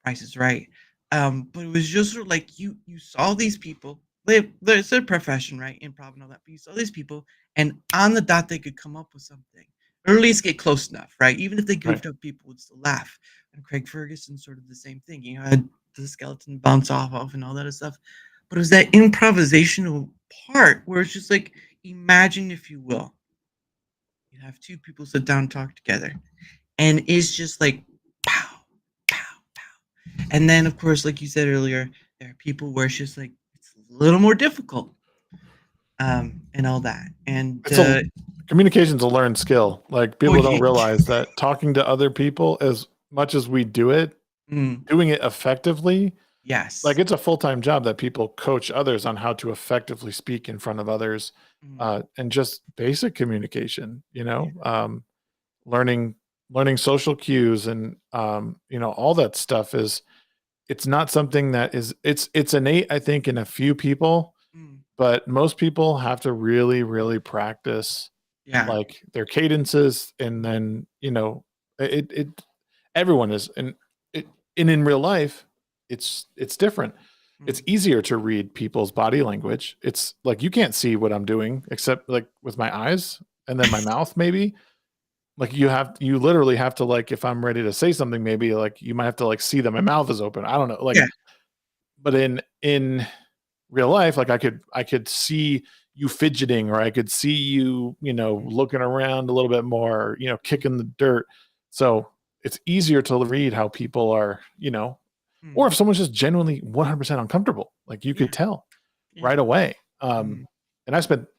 Price is Right. But it was just sort of like you saw these people. It's their profession, right? Improv and all that. But you saw these people, and on the dot, they could come up with something, or at least get close enough, right? Even if they goofed up, people would still laugh. And Craig Ferguson, sort of the same thing. You had the skeleton bounce off and all that stuff. But it was that improvisational part where it's just like, imagine, if you will, you have two people sit down and talk together, and it's just like pow, pow, pow. And then, of course, like you said earlier, there are people where it's just like it's a little more difficult, and all that. And communication's a learned skill. Like people don't realize that talking to other people, as much as we do it, doing it effectively. Yes. Like it's a full-time job that people coach others on how to effectively speak in front of others, and just basic communication, learning social cues and, all that stuff it's not something that it's innate, I think, in a few people, but most people have to really, really practice like their cadences. And then, everyone is, and in real life, it's different. It's easier to read people's body language. It's like you can't see what I'm doing except like with my eyes and then my mouth, maybe. Like you literally have to, like, if I'm ready to say something, maybe like you might have to like see that my mouth is open. I don't know. Like, but in real life, like I could see you fidgeting, or I could see you, looking around a little bit more, kicking the dirt. So it's easier to read how people are, or if someone's just genuinely 100% uncomfortable, like you could tell right away. And I spent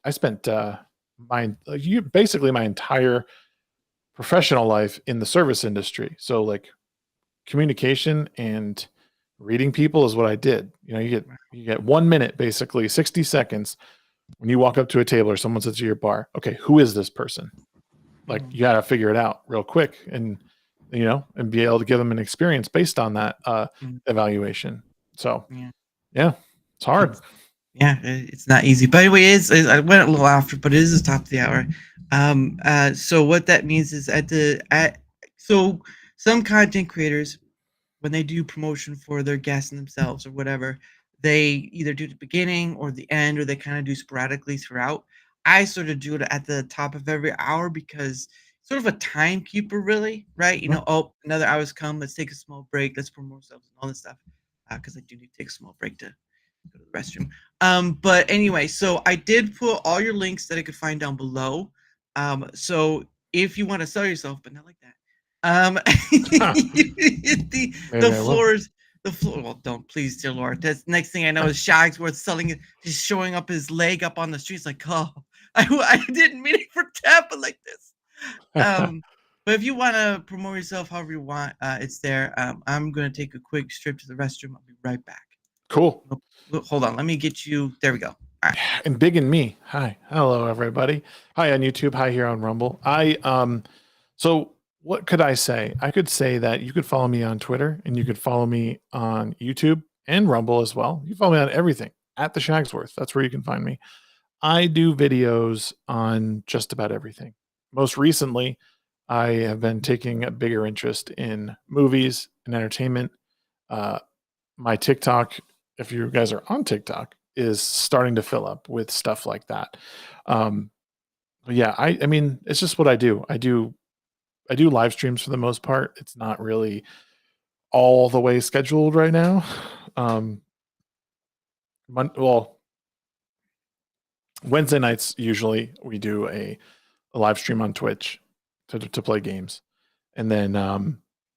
basically my entire professional life in the service industry. So like communication and reading people is what I did. You get 1 minute, basically 60 seconds when you walk up to a table or someone sits at your bar. Okay, who is this person? Like you got to figure it out real quick, and and be able to give them an experience based on that evaluation. So it's hard. It's not easy. But anyway, I went a little after, but it is the top of the hour. So what that means is so some content creators, when they do promotion for their guests and themselves or whatever, they either do the beginning or the end, or they kind of do sporadically throughout. I sort of do it at the top of every hour because sort of a timekeeper, really, right? Oh, another hour's come. Let's take a small break. Let's promote ourselves and all this stuff, because I do need to take a small break to go to the restroom. But anyway, so I did put all your links that I could find down below. So if you want to sell yourself, but not like that, the floor. Well, don't, please, dear Lord. That's next thing I know is Shagsworth selling it, just showing up his leg up on the streets. Like, oh, I didn't mean it for to happen like this. But if you want to promote yourself however you want, it's there. I'm going to take a quick trip to the restroom. I'll be right back. Cool. Hold on. Let me get you. There we go. All right. And big and me. Hi. Hello, everybody. Hi on YouTube. Hi here on Rumble. So what could I say? I could say that you could follow me on Twitter, and you could follow me on YouTube and Rumble as well. You follow me on everything at the Shagsworth. That's where you can find me. I do videos on just about everything. Most recently, I have been taking a bigger interest in movies and entertainment. My TikTok, if you guys are on TikTok, is starting to fill up with stuff like that. I mean, it's just what I do. I do live streams for the most part. It's not really all the way scheduled right now. Wednesday nights, usually we do a live stream on Twitch to play games. And then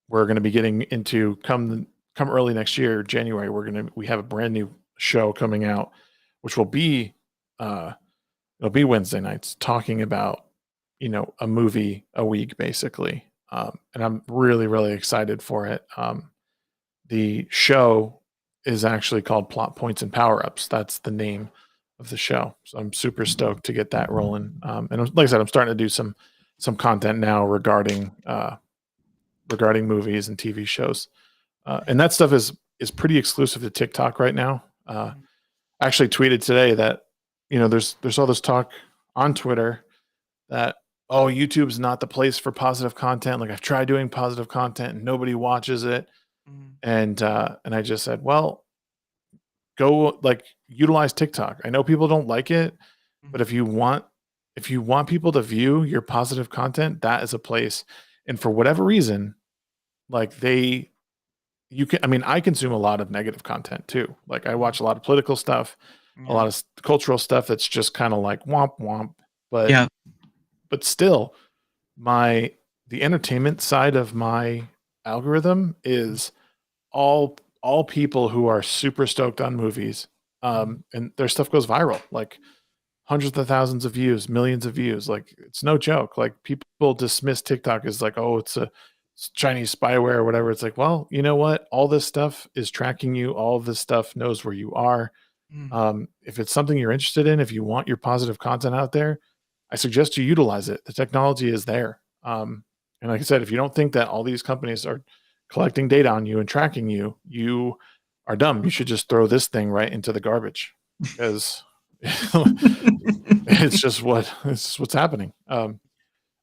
we're going to be getting into, come come early next year, January, we have a brand new show coming out, which will be it'll be Wednesday nights talking about a movie a week basically, and I'm really really excited for it. The show is actually called Plot Points and Power Ups. That's the name of the show. So I'm super stoked to get that rolling. And like I said, I'm starting to do some content now regarding movies and TV shows, and that stuff is pretty exclusive to TikTok right now. I actually tweeted today that there's all this talk on Twitter that YouTube's not the place for positive content. Like I've tried doing positive content and nobody watches it. And I just said, well, go utilize TikTok. I know people don't like it, but if you want people to view your positive content, that is a place. And for whatever reason, I consume a lot of negative content too. Like I watch a lot of political stuff, a lot of cultural stuff that's just kind of like womp womp. But still, the entertainment side of my algorithm is all people who are super stoked on movies, and their stuff goes viral, like hundreds of thousands of views, millions of views. Like it's no joke. Like people dismiss TikTok as like, oh, it's Chinese spyware or whatever. It's like, well, you know what? All this stuff is tracking you. All of this stuff knows where you are. If it's something you're interested in, if you want your positive content out there, I suggest you utilize it. The technology is there. And like I said, if you don't think that all these companies are collecting data on you and tracking you, you are dumb. You should just throw this thing right into the garbage because it's just what's happening.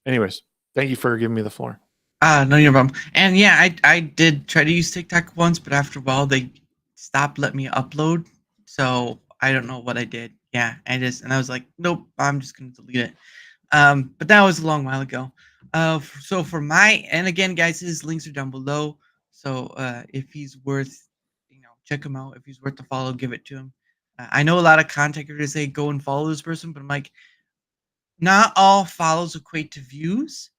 Anyways, thank you for giving me the floor. No, you're wrong. And yeah, I did try to use TikTok once, but after a while they stopped letting me upload. So I don't know what I did. Yeah, and I was like, nope, I'm just gonna delete it. But that was a long while ago. So for and again, guys, his links are down below. So if he's worth, check him out. If he's worth the follow, give it to him. I know a lot of content creators say go and follow this person, but I'm like, not all follows equate to views.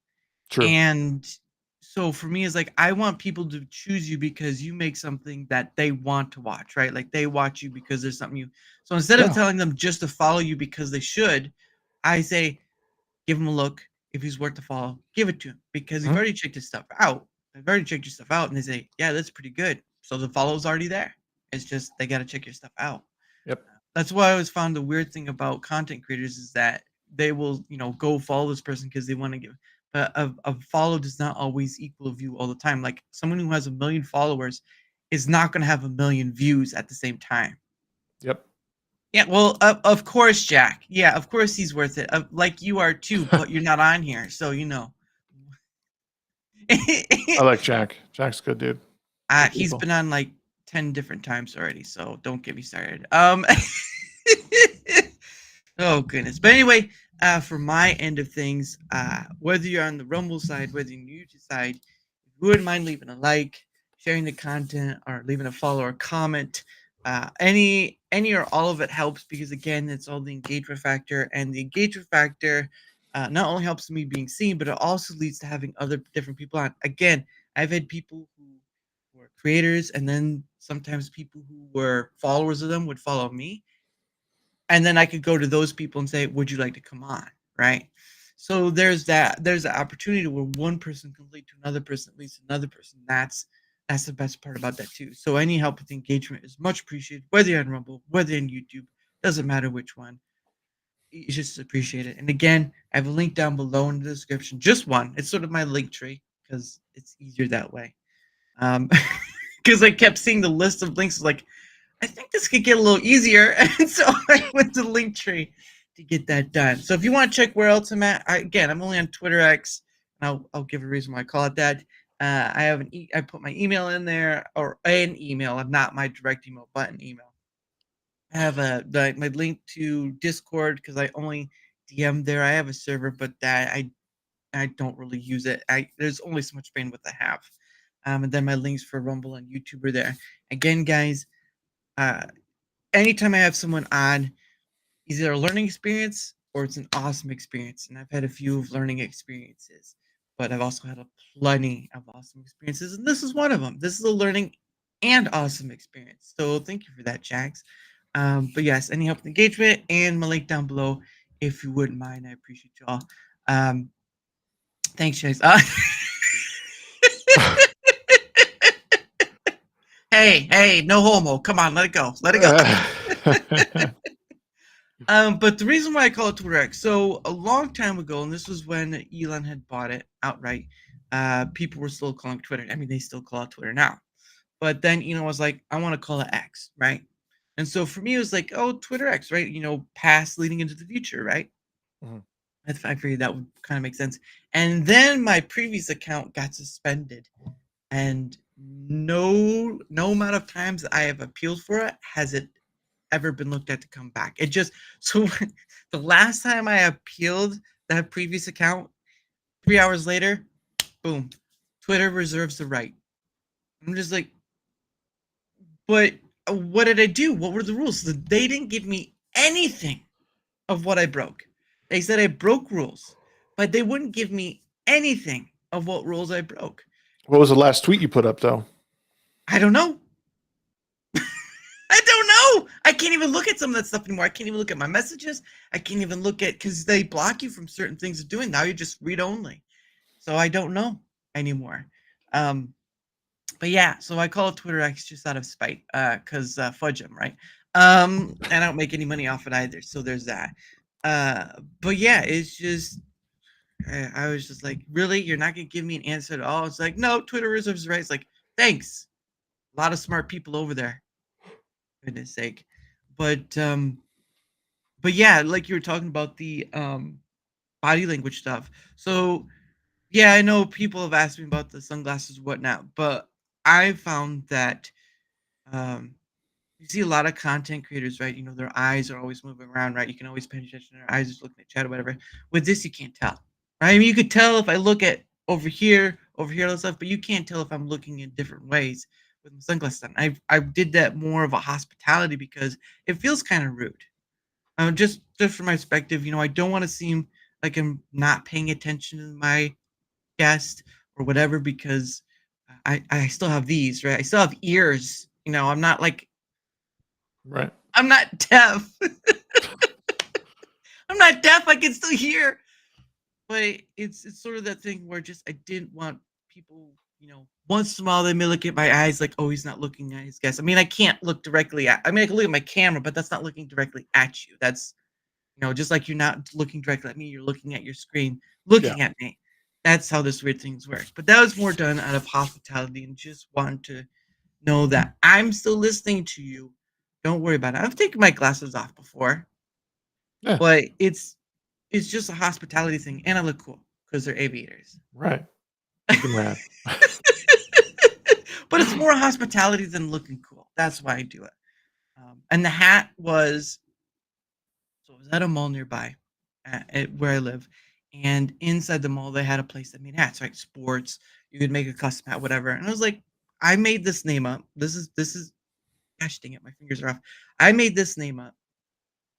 True. And so for me, it's like I want people to choose you because you make something that they want to watch, right? Like they watch you because there's something you. So instead of telling them just to follow you because they should, I say, give him a look. If he's worth the follow, give it to him because you've already checked his stuff out. They've already checked your stuff out, and they say, yeah, that's pretty good. So the follow's already there. It's just they got to check your stuff out. Yep. That's why I always found the weird thing about content creators is that they will, go follow this person because they want to give. But a follow does not always equal a view all the time. Like someone who has 1 million followers is not going to have 1 million views at the same time. Yep. Yeah, well, of course, Jack. Yeah, of course he's worth it. Like you are too, but you're not on here, so I like Jack. Jack's a good dude. He's been on like 10 different times already, so don't get me started. Oh goodness. But anyway, for my end of things, whether you're on the Rumble side, whether you're on the YouTube side, if you wouldn't mind leaving a like, sharing the content, or leaving a follow or comment. Any or all of it helps because again, it's all the engagement factor, and the engagement factor not only helps me being seen, but it also leads to having other different people on. Again, I've had people who were creators, and then sometimes people who were followers of them would follow me, and then I could go to those people and say, "Would you like to come on?" Right? So there's the opportunity where one person can lead to another person, leads to another person. That's the best part about that too. So any help with engagement is much appreciated, whether you're on Rumble, whether you're on YouTube, doesn't matter which one. It's just appreciated. And again, I have a link down below in the description. Just one. It's sort of my link tree because it's easier that way. Because I kept seeing the list of links, like I think this could get a little easier, and so I went to the link tree to get that done. So if you want to check where else I'm at, I'm only on Twitter X, and I'll give a reason why I call it that. I have I put my email in there, or an email, not my direct email, but an email. I have my link to Discord because I only DM there. I have a server, but that I don't really use it. There's only so much bandwidth I have. And then my links for Rumble and YouTube are there. Again, guys, anytime I have someone on, either a learning experience or it's an awesome experience, and I've had a few of learning experiences. But I've also had plenty of awesome experiences, and this is one of them. This is a learning and awesome experience. So thank you for that, Shags. But yes, any help and engagement and my link down below if you wouldn't mind. I appreciate y'all. Thanks, Shags. Hey, no homo. Come on, let it go. Let it go. But the reason why I call it Twitter X, so a long time ago, and this was when Elon had bought it outright, people were still calling it Twitter. I mean, they still call it Twitter now. But then Elon was like, I want to call it X, right? And so for me, it was like, oh, Twitter X, right? Past leading into the future, right? I figured that would kind of make sense. And then my previous account got suspended. And no amount of times I have appealed for it has it ever been looked at to come back. It just so the last time I appealed that previous account, 3 hours later, boom, Twitter reserves the right. I'm just like, but what did I do? What were the rules? They didn't give me anything of what I broke. They said I broke rules, but they wouldn't give me anything of what rules I broke. What was the last tweet you put up, though? I don't know. I don't know. I can't even look at some of that stuff anymore. I can't even look at my messages. I can't even look at, because they block you from certain things of doing. Now you just read only. So I don't know anymore. But yeah, so I call it Twitter X just out of spite, because fudge them, right? And I don't make any money off it either. So there's that. But yeah, it's just, I was just like, really? You're not going to give me an answer at all? It's like, no, Twitter reserves the right. It's like, thanks. A lot of smart people over there. Goodness sake. But yeah, like you were talking about the body language stuff. So yeah, I know people have asked me about the sunglasses and whatnot, but I found that you see a lot of content creators, right? Their eyes are always moving around, right? You can always pay attention to their eyes, just looking at chat or whatever. With this, you can't tell, right? I mean, you could tell if I look at over here, all that stuff, but you can't tell if I'm looking in different ways with my sunglasses on. I did that more of a hospitality because it feels kind of rude. Just from my perspective, I don't want to seem like I'm not paying attention to my guest or whatever, because I still have these, right? I still have ears. I'm not like, right. I'm not deaf. I'm not deaf. I can still hear. But it's sort of that thing where just I didn't want people, once in a while they may look at my eyes like, oh, he's not looking at his guest. I mean, I can't look directly at, I mean, I can look at my camera, but that's not looking directly at you. That's, just like you're not looking directly at me, you're looking at your screen, looking at me. That's how this weird things work. But that was more done out of hospitality and just wanting to know that I'm still listening to you. Don't worry about it. I've taken my glasses off before, but it's just a hospitality thing, and I look cool because they're aviators. Right. But it's more hospitality than looking cool. That's why I do it. And the hat was, so it was at a mall nearby where I live. And inside the mall, they had a place that made hats, right? Sports. You could make a custom hat, whatever. And I was like, I made this name up. This is, gosh dang it, my fingers are off. I made this name up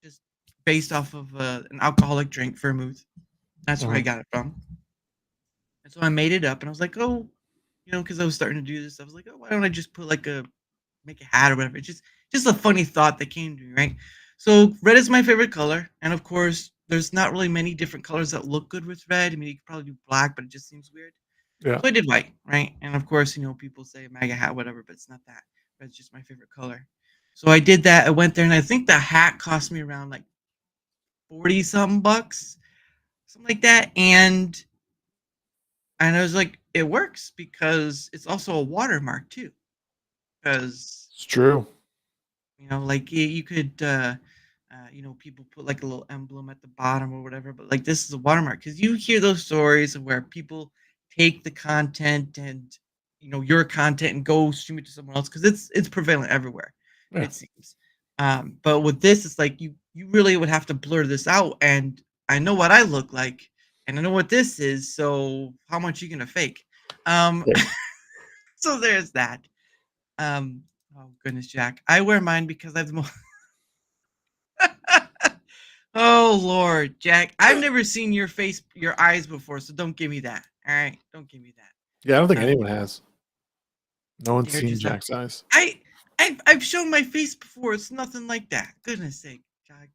just based off of an alcoholic drink, vermouth. That's where I got it from. And so I made it up, and I was like, oh, because I was starting to do this, I was like, oh, why don't I just put make a hat or whatever? It's just a funny thought that came to me, right? So red is my favorite color, and of course, there's not really many different colors that look good with red. I mean, you could probably do black, but it just seems weird. Yeah. So I did white, right? And of course, people say MAGA hat, whatever, but it's not that. Red's just my favorite color. So I did that. I went there, and I think the hat cost me around like 40-something bucks, something like that. And I was like, it works because it's also a watermark too. Because it's true. Like you could, people put like a little emblem at the bottom or whatever, but like this is a watermark, because you hear those stories of where people take the content and your content and go stream it to someone else, because it's prevalent everywhere. It seems. But with this, it's like you really would have to blur this out, and I know what I look like, and I know what this is, so how much are you gonna fake? So there's that. Oh goodness, Jack. I wear mine because I have the most. Oh Lord, Jack. I've never seen your eyes before, so don't give me that. All right, don't give me that. Yeah, I don't think anyone has. No one's They're seen just Jack's eyes. I've shown my face before. It's nothing like that. Goodness sake, Jack.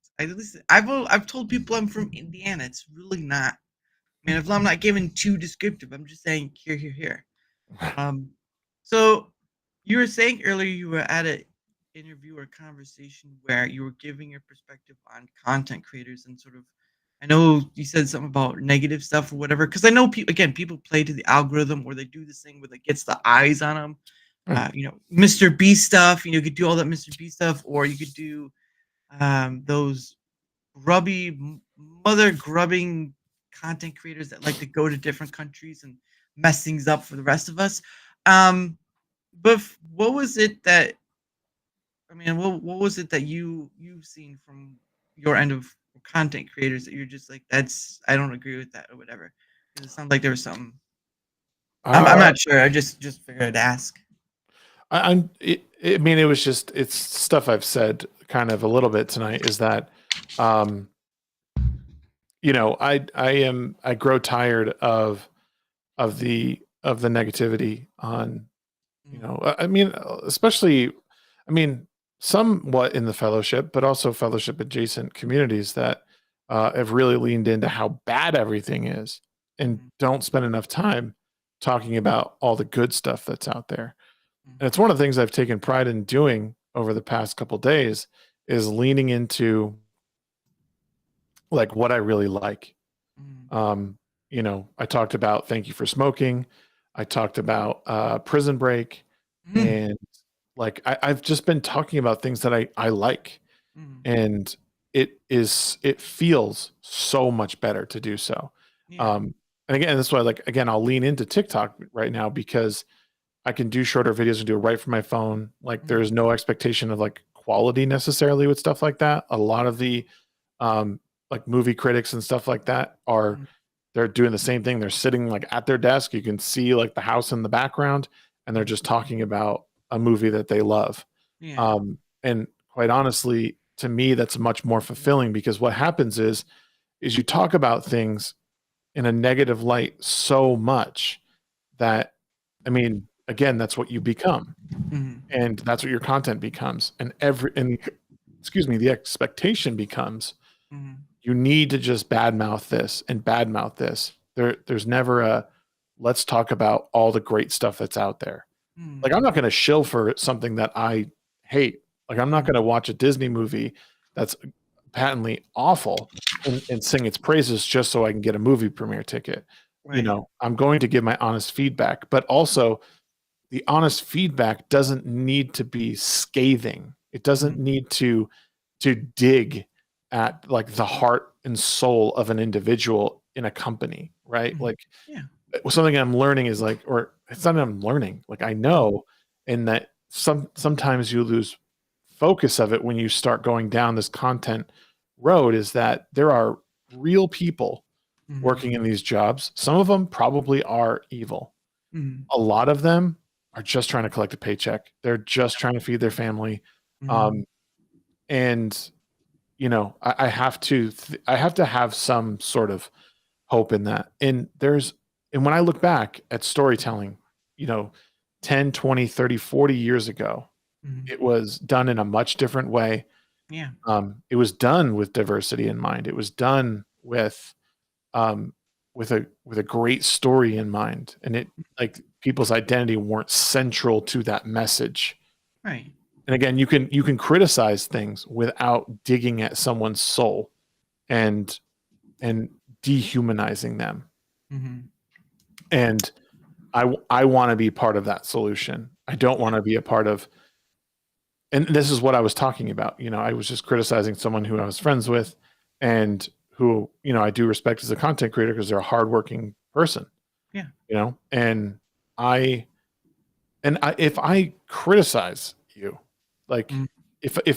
I've told people I'm from Indiana. It's really not. I mean, if I'm not giving too descriptive, I'm just saying here. Um, so you were saying earlier you were at a interview or conversation where you were giving your perspective on content creators and sort of. I know you said something about negative stuff or whatever, because I know people play to the algorithm or they do this thing where it gets the eyes on them. Right. Mr. B stuff. You could do all that Mr. B stuff, or you could do those mother grubbing content creators that like to go to different countries and mess things up for the rest of us. But what was it that what was it that you've seen from your end of content creators that you're just like, that's I don't agree with that or whatever? Because it sounds like there was something. I'm not sure. I just figured I'd ask. I mean, it's stuff I've said kind of a little bit tonight. Is that, I grow tired of the negativity on, I mean, especially, I mean, somewhat in the fellowship, but also fellowship adjacent communities that have really leaned into how bad everything is and don't spend enough time talking about all the good stuff that's out there. And it's one of the things I've taken pride in doing over the past couple days is leaning into like what I really like. I talked about Thank You for Smoking. I talked about Prison Break, and like I've just been talking about things that I like, and it feels so much better to do so. Yeah. And again, that's why I'll lean into TikTok right now because I can do shorter videos and do it right from my phone. Like there's no expectation of like quality necessarily with stuff like that. A lot of the like movie critics and stuff like that they're doing the same thing. They're sitting like at their desk. You can see like the house in the background and they're just talking about a movie that they love. Yeah. And quite honestly, to me, that's much more fulfilling because what happens is you talk about things in a negative light so much that, I mean, again, that's what you become, and that's what your content becomes. And the expectation becomes you need to just badmouth this and badmouth this. There's never a let's talk about all the great stuff that's out there. Like I'm not going to shill for something that I hate. Like I'm not going to watch a Disney movie that's patently awful and sing its praises just so I can get a movie premiere ticket. Right. I'm going to give my honest feedback, but also the honest feedback doesn't need to be scathing. It doesn't need to dig at like the heart and soul of an individual in a company, right? Like something I'm learning is like, or it's not that I'm learning, like I know, in that sometimes you lose focus of it when you start going down this content road, is that there are real people working in these jobs. Some of them probably are evil. A lot of them are just trying to collect a paycheck. They're just trying to feed their family. And I have to have some sort of hope in that. And when I look back at storytelling, 10, 20, 30, 40 years ago, it was done in a much different way. Yeah. It was done with diversity in mind. It was done with a great story in mind, and it like people's identity weren't central to that message. Right. And again, you can criticize things without digging at someone's soul and dehumanizing them. And I want to be part of that solution. I don't want to be a part of, and this is what I was talking about. I was just criticizing someone who I was friends with and who, I do respect as a content creator because they're a hardworking person. Yeah. And if I criticize you, like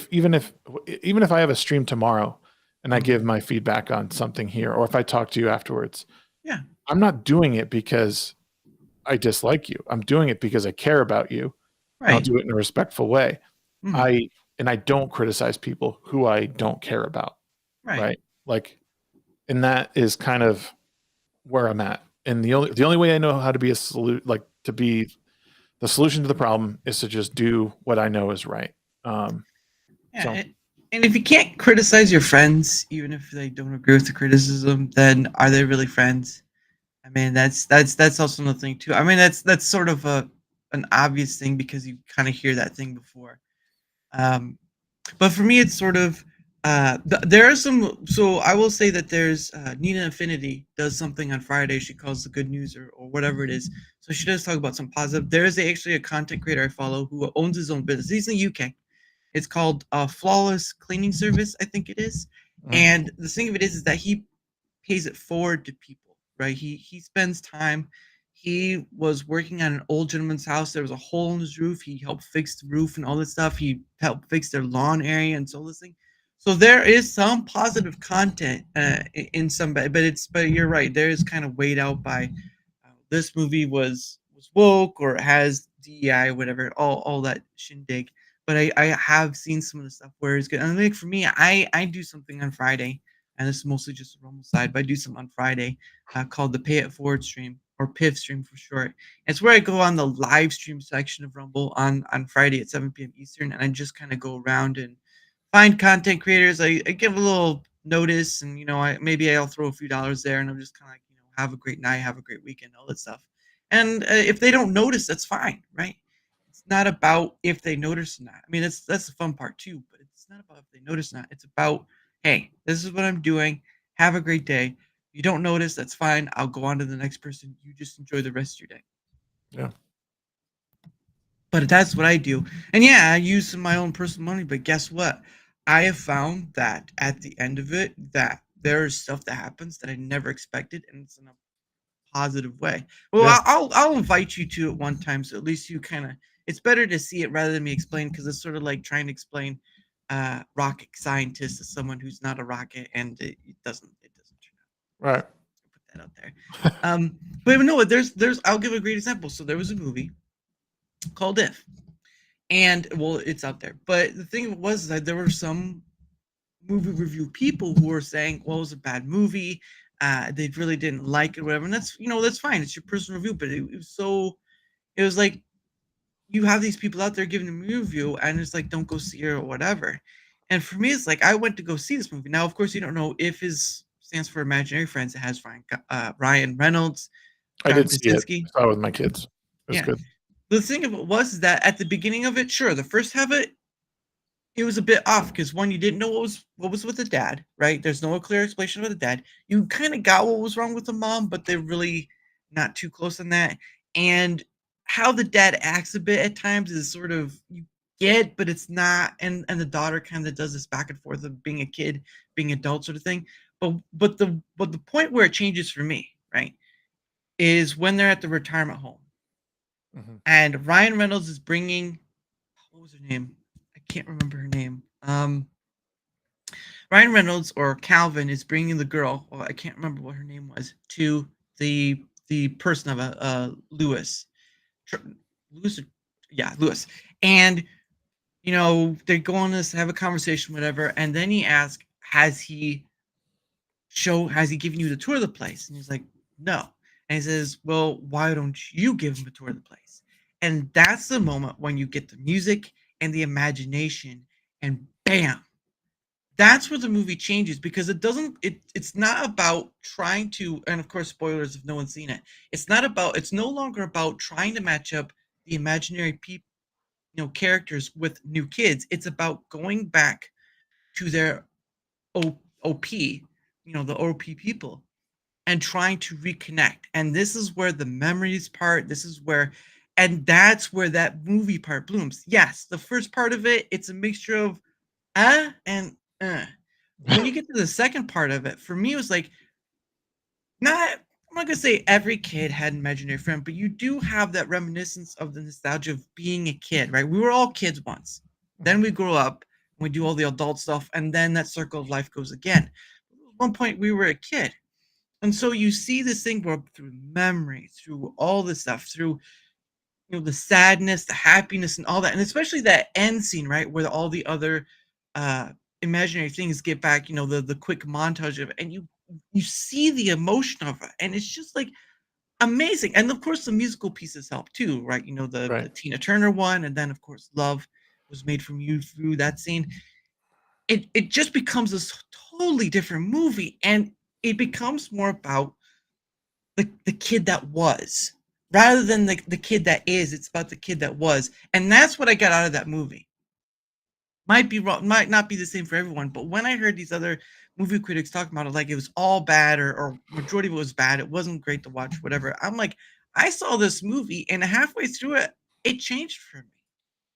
even if I have a stream tomorrow and I give my feedback on something here, or if I talk to you afterwards, I'm not doing it because I dislike you. I'm doing it because I care about you. Right. I'll do it in a respectful way. I don't criticize people who I don't care about. Right. Like, and that is kind of where I'm at. And the only way I know how to be to be the solution to the problem is to just do what I know is right. Yeah, So- and if you can't criticize your friends, even if they don't agree with the criticism, then are they really friends? I mean, that's also another thing too. I mean, that's sort of an obvious thing because you kind of hear that thing before. But for me, it's sort of there are some. So I will say that there's Nina Infinity does something on Friday. She calls the good news or whatever it is. So she does talk about some positive. There is actually a content creator I follow who owns his own business. He's in the UK. It's called Flawless Cleaning Service, I think it is. And the thing of it is that he pays it forward to people, right? He spends time. He was working on an old gentleman's house. There was a hole in his roof. He helped fix the roof and all this stuff. He helped fix their lawn area and all this thing. So there is some positive content in some, but you're right. There is kind of weighed out by this movie was woke or it has DEI, whatever, all that shindig. But I have seen some of the stuff where it's good. And like for me, I do something on Friday, and this is mostly just the Rumble side, but I do something on Friday called the Pay It Forward stream, or PIV stream for short. It's where I go on the live stream section of Rumble on Friday at 7 p.m. Eastern, and I just kind of go around and find content creators. I give a little notice, and maybe I'll throw a few dollars there, and I'm just kind of like, have a great night, have a great weekend, all that stuff. And if they don't notice, that's fine, right? It's not about if they notice or not. I mean, that's the fun part too, but it's not about if they notice or not. It's about, hey, this is what I'm doing. Have a great day. If you don't notice, that's fine. I'll go on to the next person. You just enjoy the rest of your day. Yeah. But that's what I do. And yeah, I use some of my own personal money, but guess what? I have found that at the end of it, that there is stuff that happens that I never expected, and it's in a positive way. Well, Yeah. I'll invite you to it one time, so at least you kind of, it's better to see it rather than me explain, because it's sort of like trying to explain rocket scientist to someone who's not a rocket, and it doesn't turn out. Right. Put that out there. But no, there's I'll give a great example. So there was a movie called If, and well, it's out there. But the thing was that there were some movie review people who were saying, well, it was a bad movie. They really didn't like it, whatever. And that's, that's fine. It's your personal review. But it was like, you have these people out there giving a movie review, and it's like, don't go see it or whatever. And for me, it's like, I went to go see this movie. Now, of course, you don't know if his stands for Imaginary Friends. It has Ryan Reynolds, I John did see it. Krasinski. I saw it with my kids. It was Yeah. good. The thing of it was that at the beginning of it, sure, the first half of it was a bit off because one, you didn't know what was with the dad, right? There's no clear explanation of the dad. You kind of got what was wrong with the mom, but they're really not too close on that. And how the dad acts a bit at times is sort of, you get, but it's not. And the daughter kind of does this back and forth of being a kid, being adult sort of thing. But the point where it changes for me, right, is when they're at the retirement home. Mm-hmm. And Ryan Reynolds is bringing, what was her name? I can't remember her name. Ryan Reynolds or Calvin is bringing the girl, well, I can't remember what her name was, to the person of Lewis. Lewis. And, they go on this, have a conversation, whatever. And then he asks, has he given you the tour of the place? And he's like, no. And he says, well, why don't you give him a tour of the place? And that's the moment when you get the music and the imagination, and bam, that's where the movie changes, because it's not about trying to, and of course, spoilers if no one's seen it, it's no longer about trying to match up the imaginary people, characters with new kids. It's about going back to their OP, the OP people, and trying to reconnect. And this is where the memories part, and that's where that movie part blooms. Yes, the first part of it, it's a mixture of and when you get to the second part of it, for me, it was like, I'm not gonna say every kid had an imaginary friend, but you do have that reminiscence of the nostalgia of being a kid, right? We were all kids once. Then we grow up, we do all the adult stuff, and then that circle of life goes again. At one point, we were a kid. And so you see this thing grow up through memory, through all this stuff, through the sadness, the happiness, and all that, and especially that end scene, right, where all the other imaginary things get back. The quick montage of it, and you see the emotion of it, and it's just like amazing. And of course, the musical pieces help too, right? You know, the Right. Tina Turner one, and then of course, Love was made from you through that scene. It just becomes this totally different movie, and it becomes more about the kid that was rather than the kid that is. It's about the kid that was, and that's what I got out of that movie. Might be wrong, might not be the same for everyone, but when I heard these other movie critics talking about it like it was all bad, or majority of it was bad, it wasn't great to watch, whatever, I'm like, I saw this movie and halfway through it, it changed for me.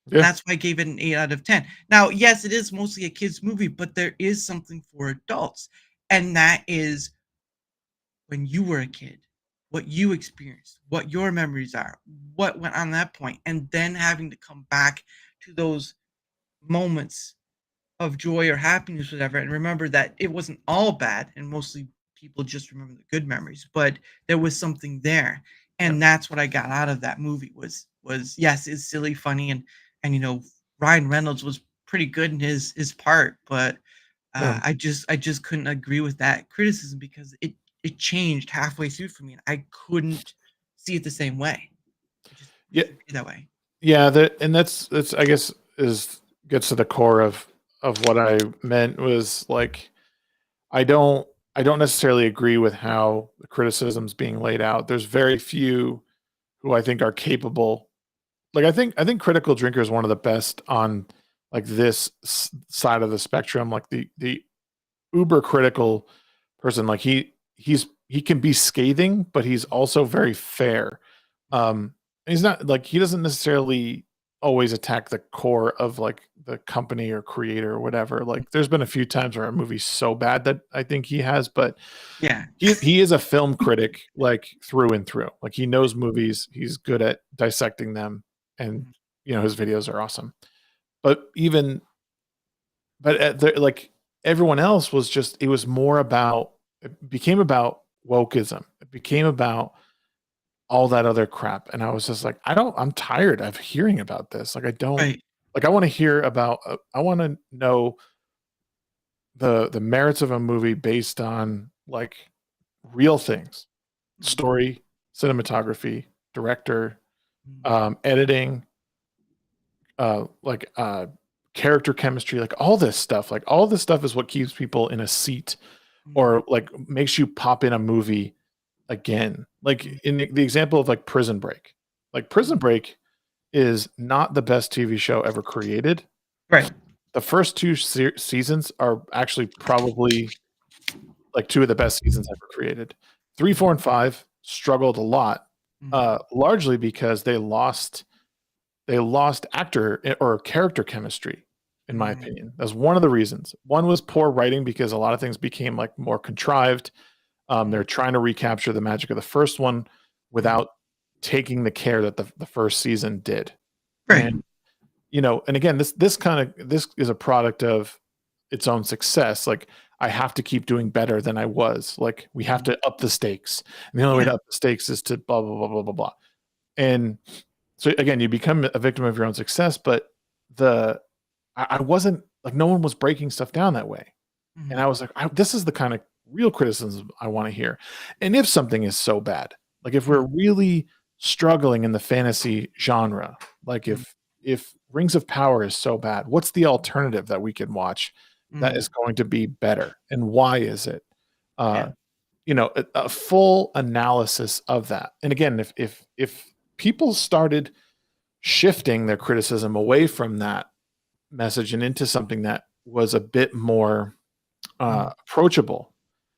And Yeah. that's why I gave it an 8 out of 10. Now, yes, it is mostly a kids movie, but there is something for adults. And that is when you were a kid, what you experienced, what your memories are, what went on that point, and then having to come back to those moments of joy or happiness, whatever, and remember that it wasn't all bad, and mostly people just remember the good memories, but there was something there. Yeah. And that's what I got out of that movie was yes, it's silly, funny, and you know, Ryan Reynolds was pretty good in his part, but Yeah. I just couldn't agree with that criticism because it changed halfway through for me, and I couldn't see it the same way. It just Yeah. didn't be that way. Yeah, and that's I guess gets to the core of what I meant was like I don't necessarily agree with how the criticism's being laid out. There's very few who I think are capable. Like I think Critical Drinker is one of the best on like this side of the spectrum. Like the uber critical person. Like he can be scathing, but he's also very fair. He's not like he doesn't necessarily always attack the core of like the company or creator or whatever. Like there's been a few times where a movie's so bad that I think he has, but Yeah. he is a film critic like through and through. Like he knows movies, he's good at dissecting them, and you know his videos are awesome. But like everyone else was just it was more about it became about wokeism. It became about all that other crap. And I was just like, I'm tired of hearing about this. Like, I don't Right. like, I want to hear about, I want to know the merits of a movie based on like real things, story, cinematography, director, editing, character chemistry, like all this stuff. Like all this stuff is what keeps people in a seat or like makes you pop in a movie again. Like in the example of like Prison Break. Like Prison Break is not the best TV show ever created. Right. The first two seasons are actually probably like two of the best seasons ever created. 3, 4, and 5 struggled a lot, largely because they lost actor or character chemistry, in my opinion. That's one of the reasons. One was poor writing because a lot of things became like more contrived. They're trying to recapture the magic of the first one without taking the care that the first season did. Right. And you know, and again, this is a product of its own success. Like I have to keep doing better than I was. Like we have to up the stakes. And the only way to up the stakes is to blah, blah, blah, blah, blah, blah. And so again, you become a victim of your own success, but I wasn't like, no one was breaking stuff down that way. And I was like, this is the kind of real criticism I want to hear. And if something is so bad, like if we're really struggling in the fantasy genre, like if Rings of Power is so bad, what's the alternative that we can watch that is going to be better? And why is it? You know, a full analysis of that. And again, if people started shifting their criticism away from that message and into something that was a bit more approachable,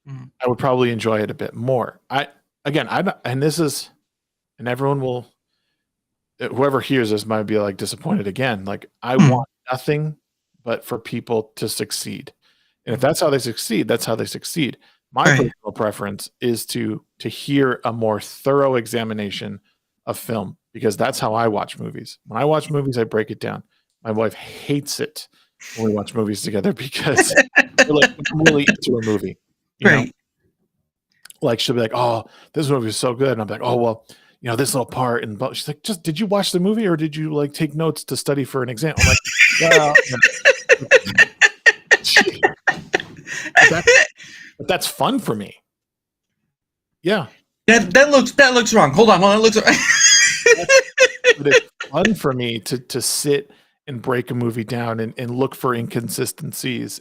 I would probably enjoy it a bit more. And everyone will, whoever hears this might be like disappointed again. Like I want nothing but for people to succeed. And if that's how they succeed, that's how they succeed. My personal preference is to hear a more thorough examination of film, because that's how I watch movies. When I watch movies, I break it down. My wife hates it when we watch movies together because we're like really into a movie. You know? Like she'll be like, "Oh, this movie is so good," and I'm like, "Oh, well, you know, this little part." And she's like, "Just did you watch the movie or did you like take notes to study for an exam?" I'm like, "Yeah." But that's fun for me. Yeah. That looks wrong. Hold on, that looks wrong. But it's fun for me to sit and break a movie down and look for inconsistencies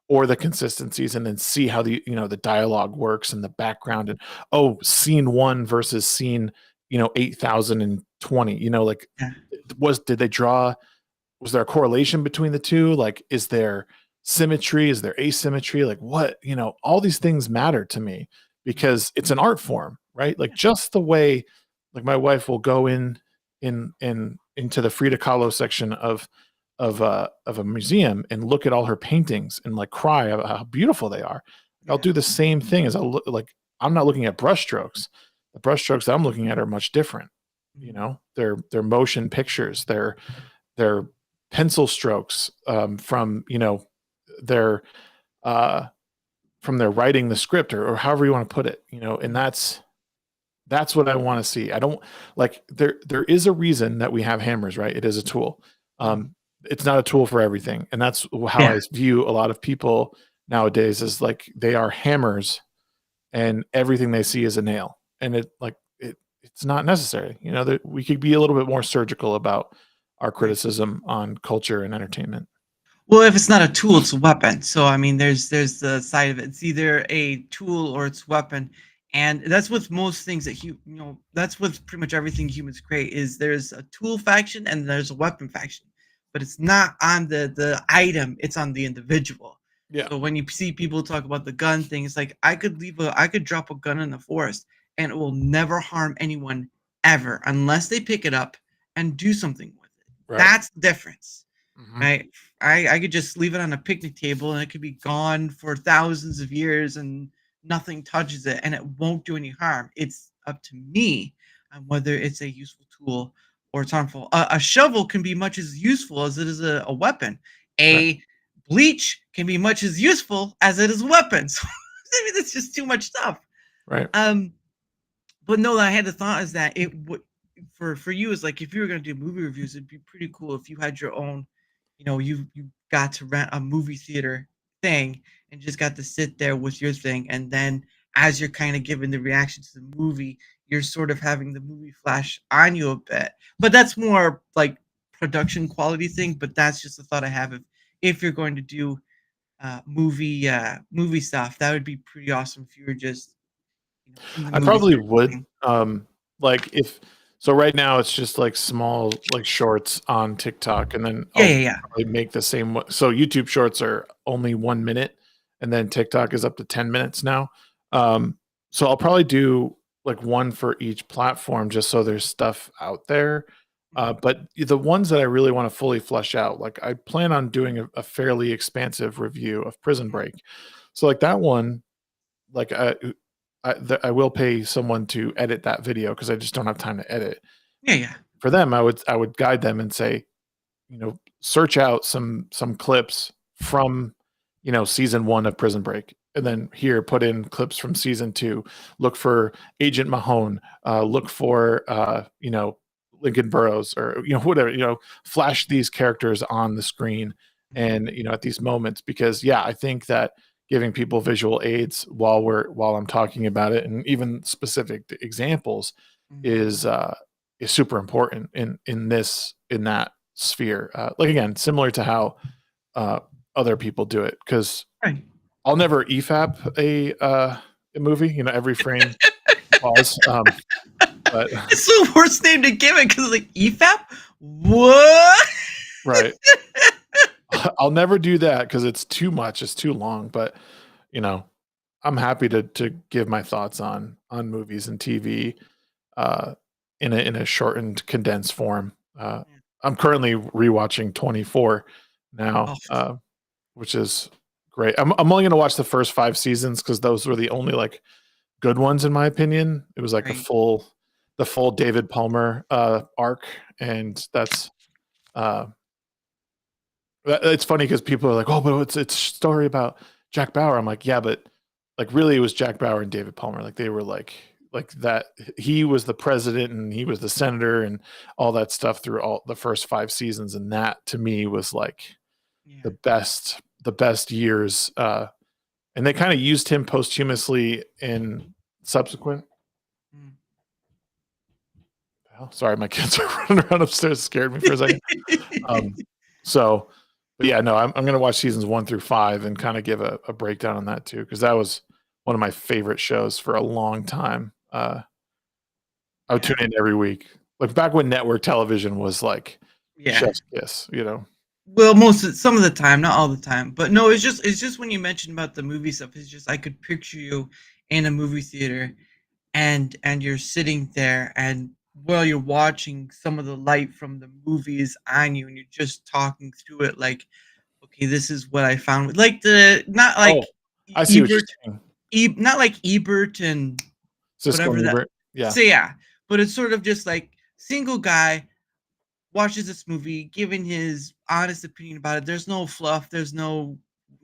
or the consistencies, and then see how the dialogue works in the background, and scene 1 versus scene 8,020. Like, Yeah. did they draw? Was there a correlation between the two? Like, is there symmetry? Is there asymmetry? Like, what, all these things matter to me because it's an art form, right? Like, just the way, like, my wife will go into the Frida Kahlo section of a museum and look at all her paintings and like cry about how beautiful they are. I'll do the same thing as I'm not looking at brushstrokes. The brushstrokes that I'm looking at are much different. They're motion pictures. They're pencil strokes from their writing the script or however you want to put it, and that's what I want to see. I don't like there is a reason that we have hammers, right? It is a tool. It's not a tool for everything, and that's how I view a lot of people nowadays, is like they are hammers and everything they see is a nail, and it's not necessary. We could be a little bit more surgical about our criticism on culture and entertainment. Well, if it's not a tool, it's a weapon. So I mean, there's the side of it. It's either a tool or it's a weapon, and that's with most things that that's with pretty much everything humans create. Is there's a tool faction and there's a weapon faction, but it's not on the item; it's on the individual. Yeah. So when you see people talk about the gun thing, it's like I could drop a gun in the forest and it will never harm anyone ever unless they pick it up and do something with it. Right. That's the difference. Mhm. Right? I could just leave it on a picnic table and it could be gone for thousands of years and nothing touches it and it won't do any harm. It's up to me on whether it's a useful tool or it's harmful. A shovel can be much as useful as it is a weapon. A bleach can be much as useful as it is a weapon. So I mean, that's just too much stuff. Right. But no, I had the thought is that it would for you is like if you were going to do movie reviews, it'd be pretty cool if you had your own. You got to rent a movie theater thing and just got to sit there with your thing, and then as you're kind of giving the reaction to the movie, you're sort of having the movie flash on you a bit. But that's more like production quality thing. But that's just a thought I have if you're going to do movie stuff, that would be pretty awesome if you were just. I probably would. So right now it's just like small like shorts on TikTok, and then I'll probably make the same. So YouTube shorts are only 1 minute, and then TikTok is up to 10 minutes now. So I'll probably do like one for each platform just so there's stuff out there. But the ones that I really want to fully flesh out, like I plan on doing a fairly expansive review of Prison Break. So like that one, like I will pay someone to edit that video because I just don't have time to edit. Yeah. For them, I would guide them and say, search out some clips from, season 1 of Prison Break, and then here put in clips from season 2. Look for Agent Mahone. Look for Lincoln Burrows or whatever. Flash these characters on the screen, and at these moments, because I think that giving people visual aids while I'm talking about it, and even specific examples, is super important in that sphere. Like again, similar to how other people do it, because I'll never EFAP a movie. Every frame pause. But it's the worst name to give it because like EFAP. What? Right. I'll never do that because it's too much. It's too long. But I'm happy to give my thoughts on movies and TV in a shortened, condensed form. I'm currently rewatching 24 now, which is great. I'm only going to watch the first 5 seasons because those were the only like good ones in my opinion. It was like the full David Palmer arc, and that's. It's funny because people are like, "Oh, but it's a story about Jack Bauer." I'm like, "Yeah, but like really, it was Jack Bauer and David Palmer. Like they were like that. He was the president and he was the senator and all that stuff through all the first 5 seasons, and that to me was like the best years. And they kind of used him posthumously in subsequent hell? Sorry, my kids are running around upstairs. Scared me for a second. So, but yeah, no, I'm going to watch seasons 1 through 5 and kind of give a breakdown on that too, because that was one of my favorite shows for a long time. I would tune in every week, like back when network television was like Yeah. chef's kiss, you know. Well, some of the time, not all the time, but no, it's just when you mentioned about the movie stuff, it's just I could picture you in a movie theater, and you're sitting there, and while you're watching, some of the light from the movie is on you, and you're just talking through it, like, okay, this is what I found, like not like Oh, I see what you're Ebert, saying. not like Ebert and Cisco whatever and that. Ebert. Yeah. So yeah, but it's sort of just like single guy watches this movie, giving his honest opinion about it. There's no fluff. There's no,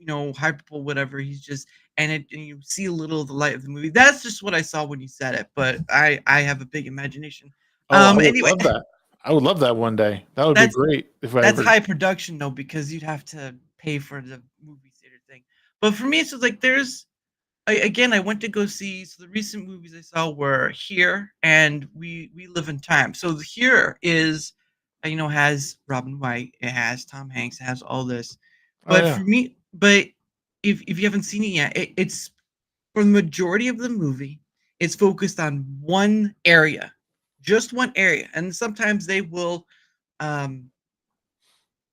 hyperbole, whatever. He's just, and you see a little of the light of the movie. That's just what I saw when you said it. But I have a big imagination. Oh, I would Anyway, love that. I would love that one day. That would be that's great if I that's ever. high production though, because you'd have to pay for the movie theater thing. But for me, it's just like again, I went to go see. So the recent movies I saw were Here and We Live in Time. So Here is, has Robin White, it has Tom Hanks, it has all this. Oh But yeah. for me, if you haven't seen it yet, it's for the majority of the movie, it's focused on one area, just one area, and sometimes they will, um,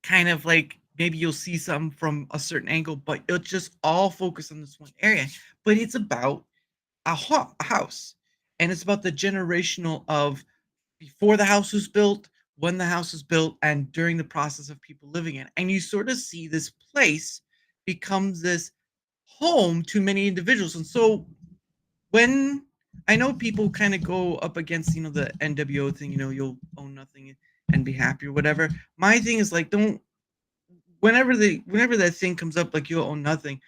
kind of like maybe you'll see something from a certain angle, but it'll just all focus on this one area. But it's about a house, and it's about the generational of before the house was built, when the house was built, and during the process of people living in it. And you sort of see this place becomes this home to many individuals. And so when I know people kind of go up against, the NWO thing, you'll own nothing and be happy or whatever. My thing is like, don't whenever that thing comes up, like you'll own nothing.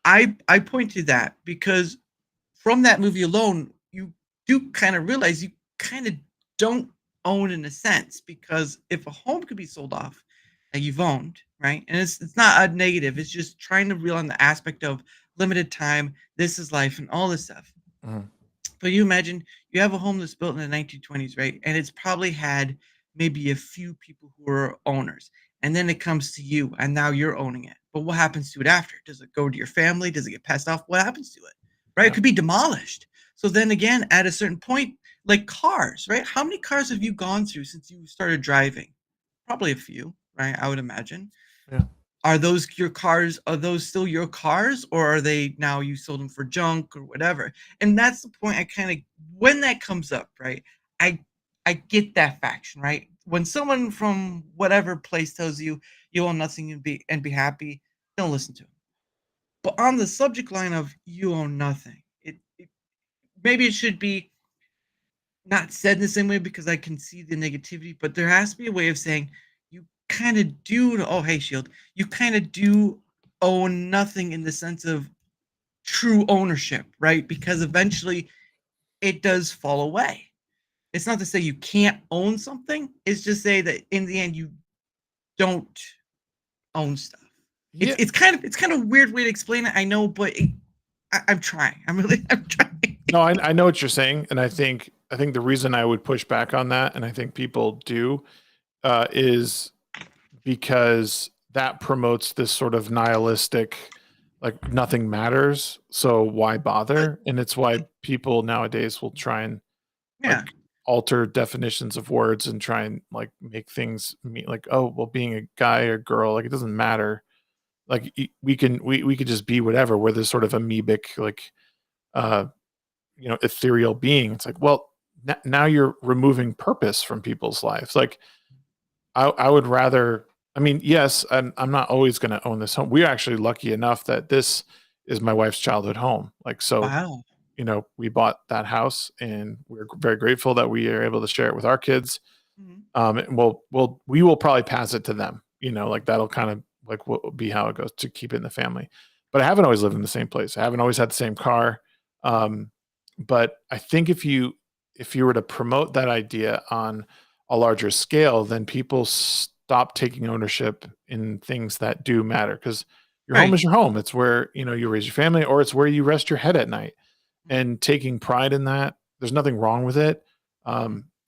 I point to that because from that movie alone, you do kind of realize you kind of don't own in a sense, because if a home could be sold off that you've owned, right? And it's not a negative, it's just trying to reel on the aspect of limited time, this is life and all this stuff. Mhm. But you imagine you have a home that's built in the 1920s, right? And it's probably had maybe a few people who are owners. And then it comes to you, and now you're owning it. But what happens to it after? Does it go to your family? Does it get passed off? What happens to it? Right? It could be demolished. So then again, at a certain point, like cars, right? How many cars have you gone through since you started driving? Probably a few, right? I would imagine. Yeah. Are those your cars? Are those still your cars, or are they now you sold them for junk or whatever? And that's the point. I kind of, when that comes up, right? I get that faction, right? When someone from whatever place tells you you own nothing and be happy, don't listen to them. But on the subject line of you own nothing, it maybe it should be not said in the same way, because I can see the negativity, but there has to be a way of saying you kind of do. Oh, hey, Shield, you kind of do own nothing in the sense of true ownership, right? Because eventually it does fall away. It's not to say you can't own something. It's just say that in the end you don't own stuff. Yeah. It's kind of a weird way to explain it. I know, but I'm trying. I'm trying. No, I know what you're saying, and I think the reason I would push back on that, and I think people do, is because that promotes this sort of nihilistic, like nothing matters, so why bother? And it's why people nowadays will try and Yeah. like alter definitions of words and try and like make things mean like, oh, well, being a guy or girl, like it doesn't matter. Like we could just be whatever. We're this sort of amoebic, like uh ethereal being. It's like, well, now you're removing purpose from people's lives. Like I would rather, I mean, yes, I'm not always going to own this home. We're actually lucky enough that this is my wife's childhood home. Like, so, Wow. we bought that house and we're very grateful that we are able to share it with our kids. Mhm. And we will probably pass it to them, like that'll kind of like will be how it goes to keep it in the family. But I haven't always lived in the same place. I haven't always had the same car. But I think if you were to promote that idea on a larger scale, then people stop taking ownership in things that do matter, because your home Right. is your home. It's where, you raise your family, or it's where you rest your head at night, and taking pride in that. There's nothing wrong with it.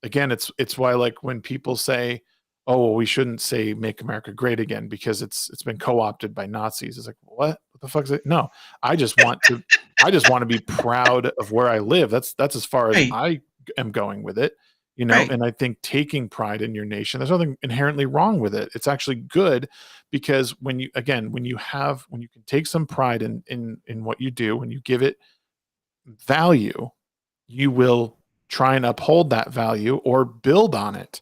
again, it's why, like, when people say, oh, well, we shouldn't say make America great again because it's been co-opted by Nazis. It's like, what the fuck is it? No, I just want to be proud of where I live. That's as far as Right. I am going with it, you know. Right. And I think taking pride in your nation, there's nothing inherently wrong with it. It's actually good, because when you can take some pride in what you do, when you give it value, you will try and uphold that value or build on it,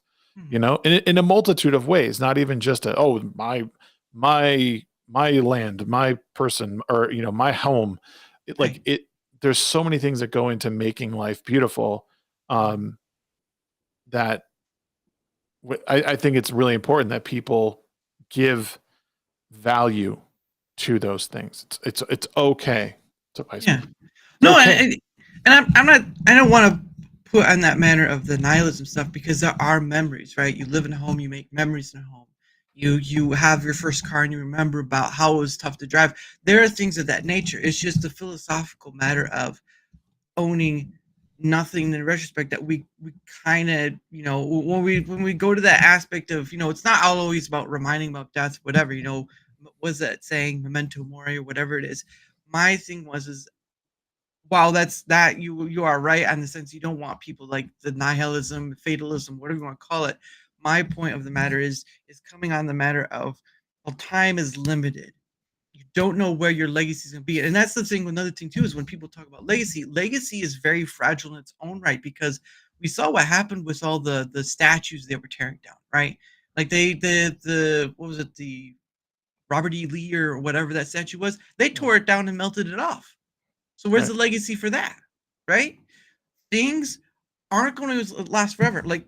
you know, in a multitude of ways, not even just my land, my person, or, you know, my home. There's so many things that go into making life beautiful, that I think it's really important that people give value to those things. It's okay to Yeah. No, okay. and I'm not. I don't want to put on that manner of the nihilism stuff, because there are memories, right? You live in a home, you make memories in a home. You have your first car and you remember about how it was tough to drive. There are things of that nature. It's just a philosophical matter of owning nothing in retrospect, that we kind of, you know, when we go to that aspect of, you know, it's not always about reminding about death, whatever, you know, was that saying memento mori or whatever it is. My thing is, while you are right on the sense you don't want people like the nihilism, fatalism, whatever you want to call it. My point of the matter is coming on the matter of, well, time is limited. You don't know where your legacy is going to be. And that's the thing. Another thing too is when people talk about legacy is very fragile in its own right, because we saw what happened with all the statues they were tearing down, right? Like the what was it, the Robert E. Lee or whatever that statue was, they tore it down and melted it off. So where's the legacy for that, right? Things aren't going to last forever. Like,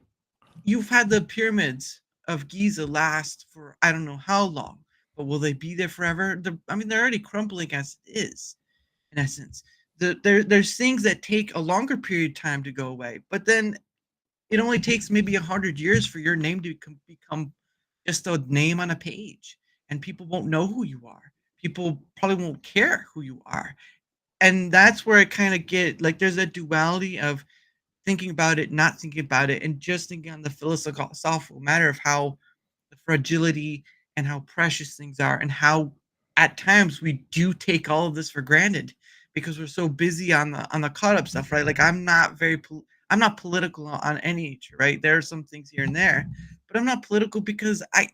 you've had the pyramids of Giza last for I don't know how long, but will they be there forever? They're already crumbling as it is, in essence. There's things that take a longer period of time to go away, but then it only takes maybe 100 years for your name to become just a name on a page, and people won't know who you are. People probably won't care who you are. And that's where I kind of get, like, there's a duality of thinking about it, not thinking about it, and just thinking on the philosophical matter of how the fragility and how precious things are, and how at times we do take all of this for granted because we're so busy on the caught up stuff, right? Like, I'm not political on any nature, right? There are some things here and there, but I'm not political because I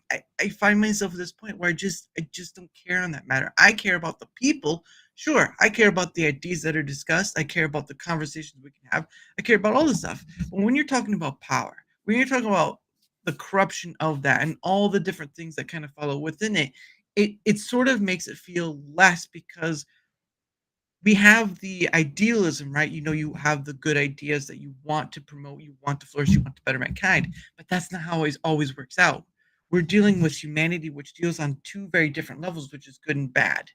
find myself at this point where I just don't care on that matter. I care about the people. Sure, I care about the ideas that are discussed. I care about the conversations we can have. I care about all this stuff. But when you're talking about power, when you're talking about the corruption of that and all the different things that kind of follow within it, it sort of makes it feel less, because we have the idealism, right? You know, you have the good ideas that you want to promote, you want to flourish, you want to better mankind, but that's not how it always works out. We're dealing with humanity, which deals on two very different levels, which is good and bad,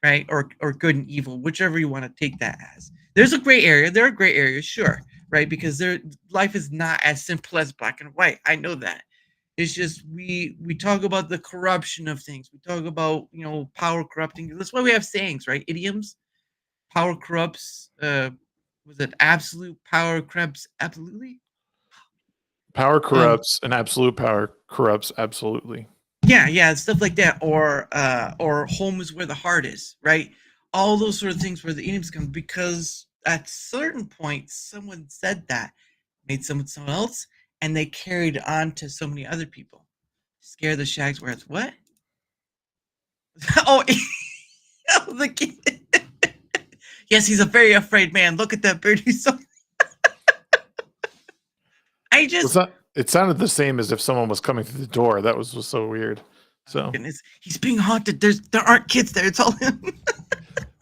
right? Or good and evil, whichever you want to take that as. There's a gray area. There are gray areas, sure, right? Because life is not as simple as black and white. I know that. It's just we talk about the corruption of things. We talk about, you know, power corrupting. That's why we have sayings, right? Idioms. Power corrupts. Was it absolute power corrupts absolutely? Power corrupts, and absolute power corrupts absolutely. Yeah, stuff like that, or home is where the heart is, right? All those sort of things where the idioms come, because at certain point someone said that, made someone else, and they carried on to so many other people. Scare the Shagsworth. What? Oh, the kid. Yes, he's a very afraid man. Look at that bird. He's so. It sounded the same as if someone was coming through the door. That was so weird. So goodness, he's being haunted. There aren't kids there. It's all him.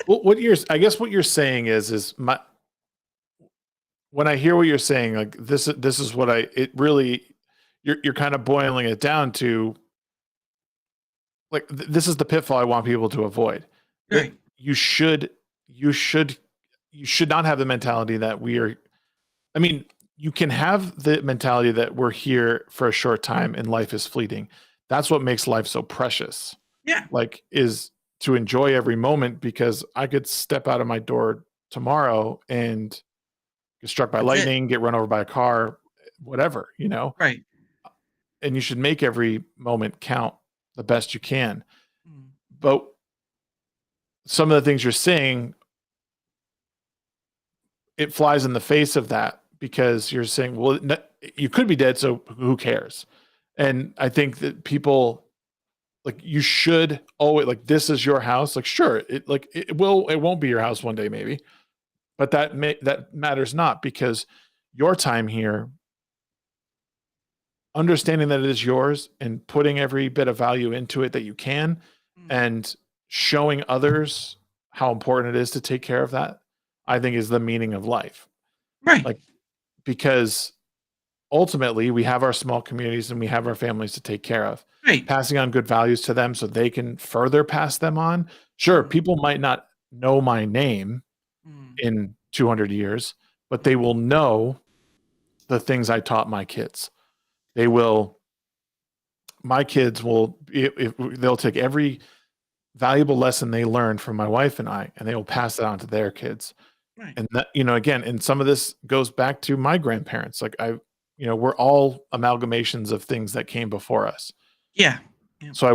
Well, I guess what you're saying is when I hear what you're saying, like this is what you're kind of boiling it down to, like, this is the pitfall I want people to avoid. Right. You should not have the mentality that you can have the mentality that we're here for a short time and life is fleeting. That's what makes life so precious. Yeah. Like, is to enjoy every moment, because I could step out of my door tomorrow and get struck by lightning, get run over by a car. whatever, you know, Right. and you should make every moment count the best you can. Mm. But some of the things you're saying, it flies in the face of that, because you're saying, well, you could be dead, so who cares? And I think that people, like, you should always, like, this is your house. Like, sure, it won't be your house one day, maybe, but that matters not, because your time here, understanding that it is yours and putting every bit of value into it that you can, Mm. and showing others how important it is to take care of that, I think is the meaning of life. Right. Like, because ultimately we have our small communities and we have our families to take care of. Right. Passing on good values to them so they can further pass them on. Sure, Mm. people might not know my name Mm. in 200 years, but they will know the things I taught my kids. My kids will, they'll take every valuable lesson they learned from my wife and I, and they will pass that on to their kids. Right. And that, again, and some of this goes back to my grandparents. Like, we're all amalgamations of things that came before us. Yeah. So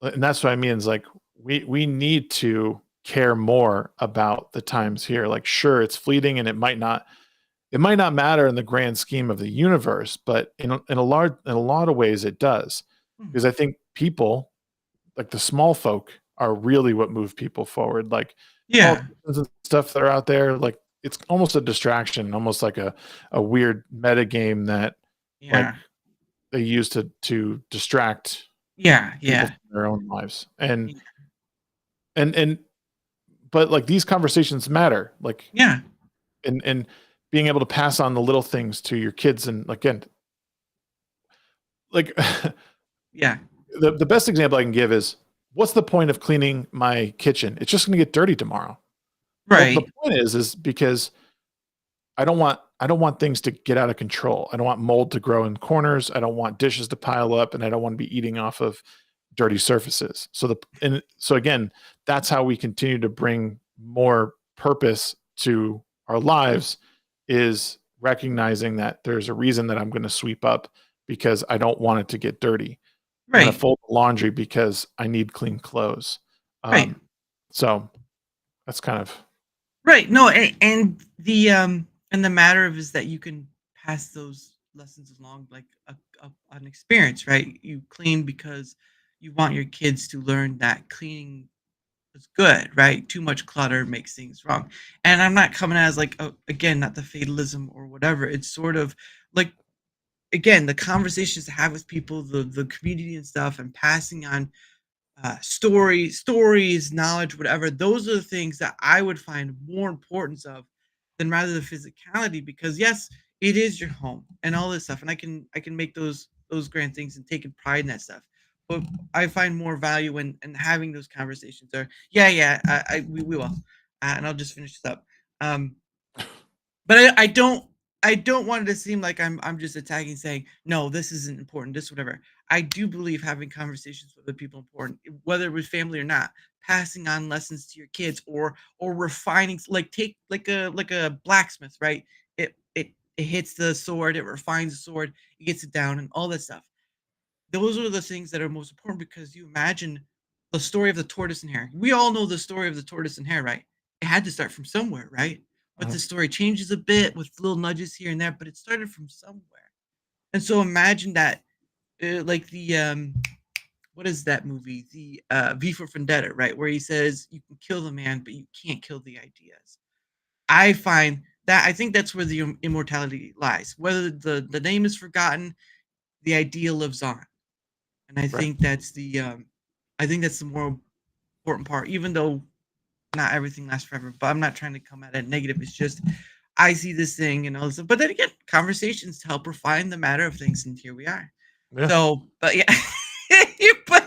and that's what I mean, is like, we need to care more about the times here. Like, sure, it's fleeting and it might not matter in the grand scheme of the universe, but in a lot of ways it does. Mm. Because I think people, like the small folk, are really what move people forward. Like, Yeah. politicians and stuff that are out there, like, it's almost a distraction, almost like a weird meta game that, like, Yeah. they use to distract Yeah. people Yeah. from their own lives. And Yeah. and but, like, these conversations matter. Like, Yeah. and being able to pass on the little things to your kids. And again, like, Yeah. the best example I can give is, what's the point of cleaning my kitchen? It's just going to get dirty tomorrow. Well, the Right. point is because I don't want things to get out of control. I don't want mold to grow in corners. I don't want dishes to pile up, and I don't want to be eating off of dirty surfaces. So again, that's how we continue to bring more purpose to our lives, is recognizing that there's a reason that I'm going to sweep up, because I don't want it to get dirty. I'm going Right. to fold laundry because I need clean clothes. Right. So that's kind of Right. No, and the matter of is that you can pass those lessons along like an experience, right? You clean because you want your kids to learn that cleaning is good, right? Too much clutter makes things wrong. And I'm not coming as like again, not the fatalism or whatever. It's sort of like again, the conversations to have with people, the community and stuff, and passing on stories, knowledge, whatever. Those are the things that I would find more importance of than rather the physicality. Because yes, it is your home and all this stuff, and I can make those grand things and taking pride in that stuff. But I find more value in having those conversations. Or we will, and I'll just finish this up. Um, but I don't want it to seem like I'm just attacking, saying no, this isn't important, this whatever. I do believe having conversations with other people important, whether it was family or not, passing on lessons to your kids, or refining, like take like a blacksmith, right? It hits the sword, it refines the sword, it gets it down, and all that stuff. Those are the things that are most important, because you imagine the story of the tortoise and hare. We all know the story of the tortoise and hare, right? It had to start from somewhere, right? But the story changes a bit with little nudges here and there, but it started from somewhere. And so imagine that, like the what is that movie? The V for Vendetta, right? Where he says you can kill the man, but you can't kill the ideas. I think that's where the immortality lies. Whether the name is forgotten, the idea lives on. And right. I think that's the more important part, even though not everything lasts forever. But I'm not trying to come at it negative. It's just I see this thing and all this. But then again, conversations help refine the matter of things, and here we are. Yeah. So, but yeah, you put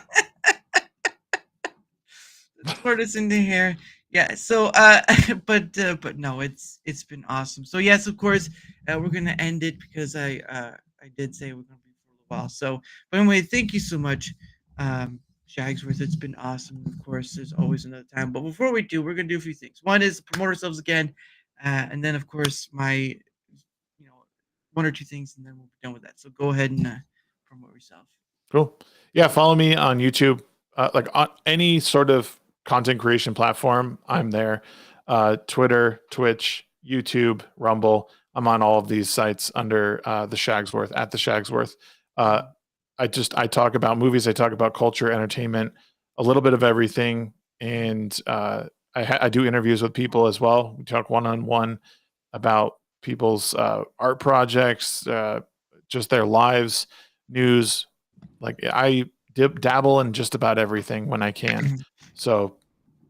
the tortoise in the hair. Yeah. So, but no, it's been awesome. So yes, of course, we're gonna end it because I did say we're gonna be for a little while. So, but anyway, thank you so much, Shagsworth. It's been awesome. Of course, there's always another time. But before we do, we're gonna do a few things. One is promote ourselves again, and then of course my one or two things, and then we'll be done with that. So go ahead and promote yourself. Cool. Yeah, follow me on YouTube. Like on any sort of content creation platform, I'm there. Twitter, Twitch, YouTube, Rumble. I'm on all of these sites under the Shagsworth, at the Shagsworth. I talk about movies. I talk about culture, entertainment, a little bit of everything, and I do interviews with people as well. We talk one-on-one about people's art projects, just their lives, news. Like I dabble in just about everything when I can. So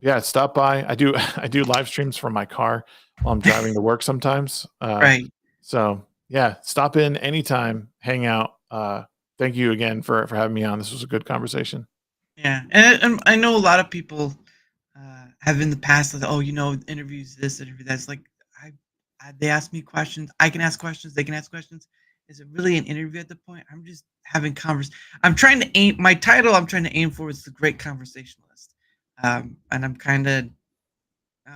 yeah, stop by. I do I do live streams from my car while I'm driving to work sometimes. Right. So yeah, stop in anytime, hang out. Thank you again for having me on. This was a good conversation. Yeah, and I know a lot of people have in the past said, "Oh, interviews this, interview that." It's like they ask me questions. I can ask questions. They can ask questions. Is it really an interview at the point? I'm just having I'm trying to aim. My title I'm trying to aim for is the Great Conversationalist, and I'm kind of.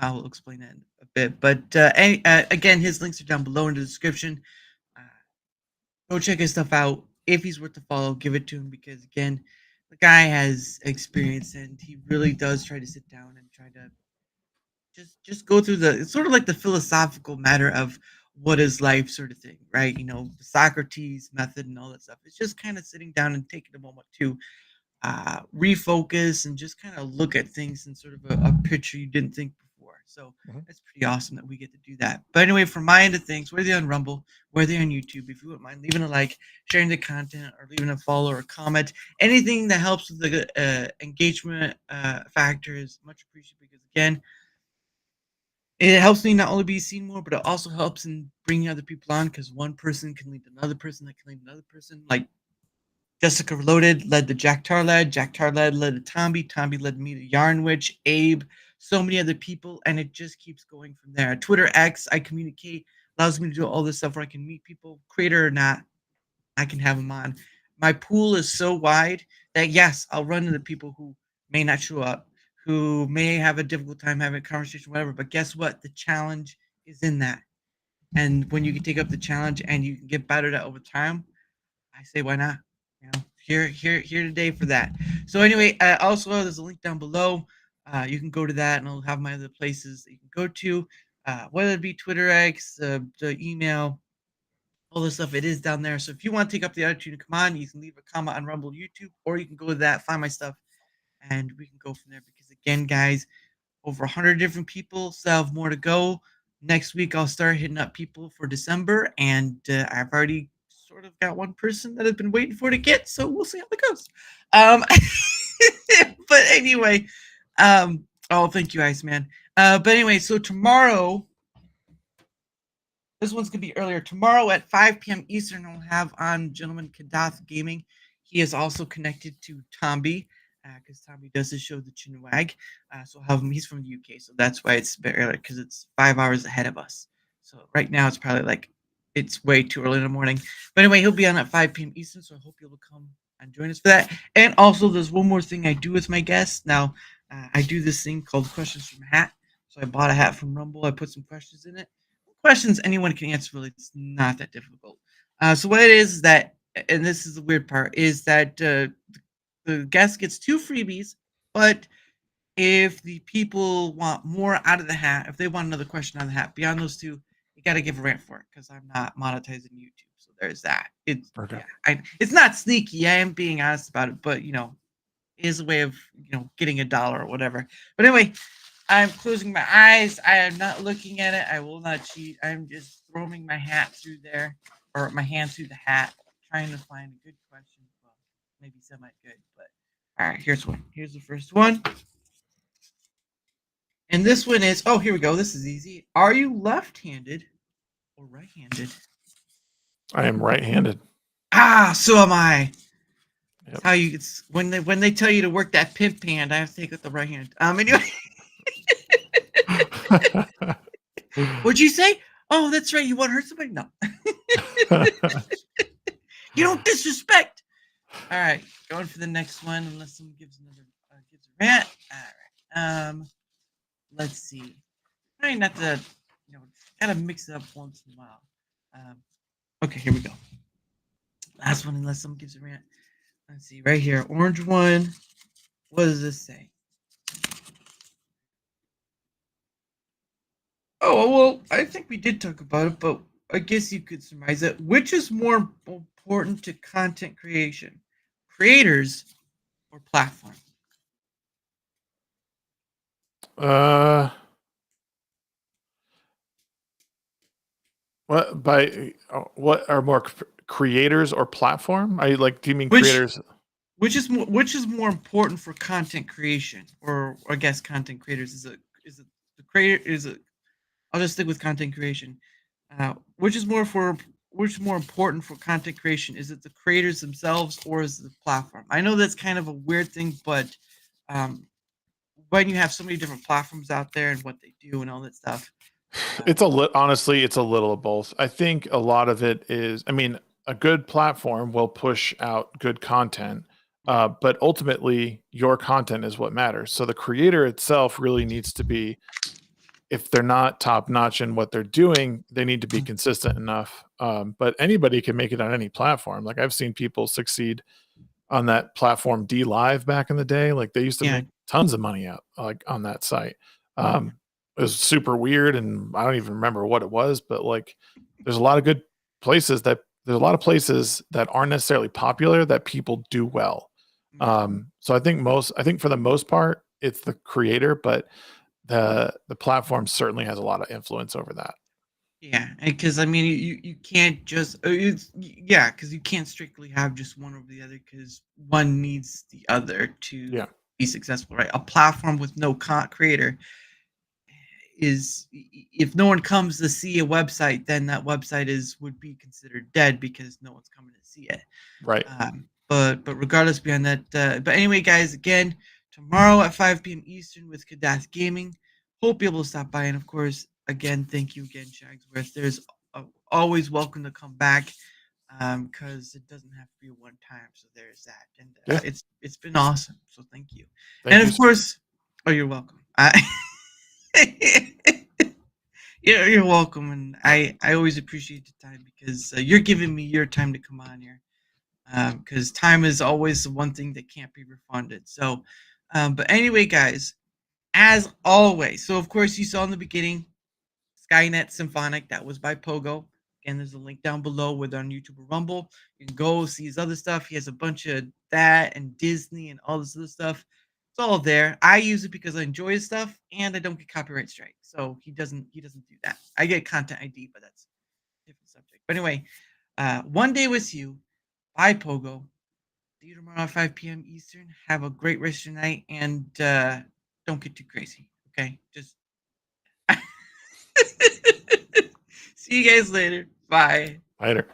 I'll explain that in a bit, but again, his links are down below in the description. Uh, Go check his stuff out. If he's worth the follow, give it to him because again, the guy has experience and he really does try to sit down and try to just go through it's sort of like the philosophical matter of what is life sort of thing, right? The Socrates method and all that stuff. It's just kind of sitting down and taking a moment to refocus and just kind of look at things in sort of a picture you didn't think before. So it's pretty awesome that we get to do that. But anyway, from my end of things, whether you're on Rumble, whether you're on YouTube, if you wouldn't mind leaving a like, sharing the content, or leaving a follow or a comment, anything that helps with the engagement factor is much appreciated because again, it helps me not only be seen more, but it also helps in bringing other people on because one person can lead another person that can lead another person. Like Jessica Reloaded led to Jack Tarlad. Jack Tarlad led to Tomby. Tomby led me to Yarn Witch, Abe, so many other people, and it just keeps going from there. Twitter X, I communicate, allows me to do all this stuff where I can meet people, creator or not, I can have them on. My pool is so wide that yes, I'll run into people who may not show up, who may have a difficult time having a conversation, whatever. But guess what? The challenge is in that. And when you can take up the challenge and you can get better at it over time, I say, why not? Here today for that. So anyway, also there's a link down below. You can go to that, and I'll have my other places that you can go to, whether it be Twitter X, the email, all this stuff. It is down there. So if you want to take up the attitude and come on, you can leave a comment on Rumble, YouTube, or you can go to that, find my stuff, and we can go from there. Because again, guys, over 100 different people, still have more to go. Next week, I'll start hitting up people for December, and I've already sort of got one person that I've been waiting for to get, so we'll see how it goes. But anyway, oh, thank you, Iceman. But anyway, so tomorrow, this one's going to be earlier. Tomorrow at 5 p.m. Eastern, I'll have on Gentleman Kadath Gaming. He is also connected to Tomby, because Tomby does his show, The Chinwag. So I'll have him. He's from the UK, so that's why it's a bit earlier, because it's 5 hours ahead of us. So right now, it's probably like, it's way too early in the morning. But anyway, he'll be on at 5 p.m. Eastern, so I hope you'll come and join us for that. And also, there's one more thing I do with my guests. Now, I do this thing called Questions from a Hat. So I bought a hat from Rumble. I put some questions in it. Questions anyone can answer, really. It's not that difficult. So what it is that, and this is the weird part, is that the guest gets 2 freebies, but if the people want more out of the hat, if they want another question out of the hat beyond those 2, you got to give a rant for it because I'm not monetizing YouTube. So there's that. It's Okay. Yeah, it's not sneaky. I am being honest about it, but it is a way of getting $1 or whatever. But anyway, I'm closing my eyes. I am not looking at it. I will not cheat. I'm just throwing my hat through there, or my hand through the hat, trying to find a good question. Well, maybe semi-good, but all right. Here's one. Here's the first one. And this one is, oh, here we go. This is easy. Are you left-handed or right-handed? I am right-handed. So am I. Yep. That's how it's when they tell you to work that pimp hand, I have to take with the right hand. Anyway. What'd you say? Oh, that's right. You want to hurt somebody? No. You don't disrespect. All right, going for the next one. Unless someone gives a rant. All right. Let's see. Trying not to, gotta mix it up once in a while. Okay, here we go. Last one, unless someone gives a rant. Let's see, right here, orange one. What does this say? Oh, well, I think we did talk about it, but I guess you could surmise it. Which is more important to content creation, creators or platform? What are more creators or platform? Do you mean Which creators? which is more important for content creation, or I guess content creators is it the creator is it? I'll just stick with content creation. Which is more important for content creation? Is it the creators themselves or is it the platform? I know that's kind of a weird thing, but um, when you have so many different platforms out there and what they do and all that stuff. Honestly, it's a little of both. I think a lot of it is, I mean, a good platform will push out good content, but ultimately your content is what matters. So the creator itself really needs to be, if they're not top notch in what they're doing, they need to be consistent enough. But anybody can make it on any platform. Like I've seen people succeed on that platform D Live back in the day. Like they used to Yeah. make tons of money out like on that site. It was super weird and I don't even remember what it was, but like there's a lot of good places that aren't necessarily popular that people do well. So I think for the most part it's the creator, but the platform certainly has a lot of influence over that. Yeah, because I mean, you can't just yeah, because you can't strictly have just one over the other because one needs the other to Yeah. be successful, right? A platform with no creator is if no one comes to see a website, then that website would be considered dead because no one's coming to see it. Right. But regardless beyond that, but anyway, guys, again, tomorrow at 5 p.m. Eastern with Kadath Gaming. Hope you're able to stop by, and of course, again, thank you again, Shagsworth. There's always welcome to come back, because it doesn't have to be one time. So there's that, and Yeah. it's been awesome. So thank you, Thank and you. of course, oh, you're welcome. You're welcome, and I always appreciate the time because you're giving me your time to come on here. Because time is always the one thing that can't be refunded. So, but anyway, guys, as always, so of course you saw in the beginning, Skynet Symphonic, that was by Pogo. Again, there's a link down below with on YouTube or Rumble. You can go see his other stuff. He has a bunch of that and Disney and all this other stuff. It's all there. I use it because I enjoy his stuff and I don't get copyright strike. So he doesn't do that. I get content ID, but that's a different subject. But anyway, One Day With You by Pogo. See you tomorrow at 5 p.m. Eastern. Have a great rest of your night and don't get too crazy. Okay? Just see you guys later. Bye. Later.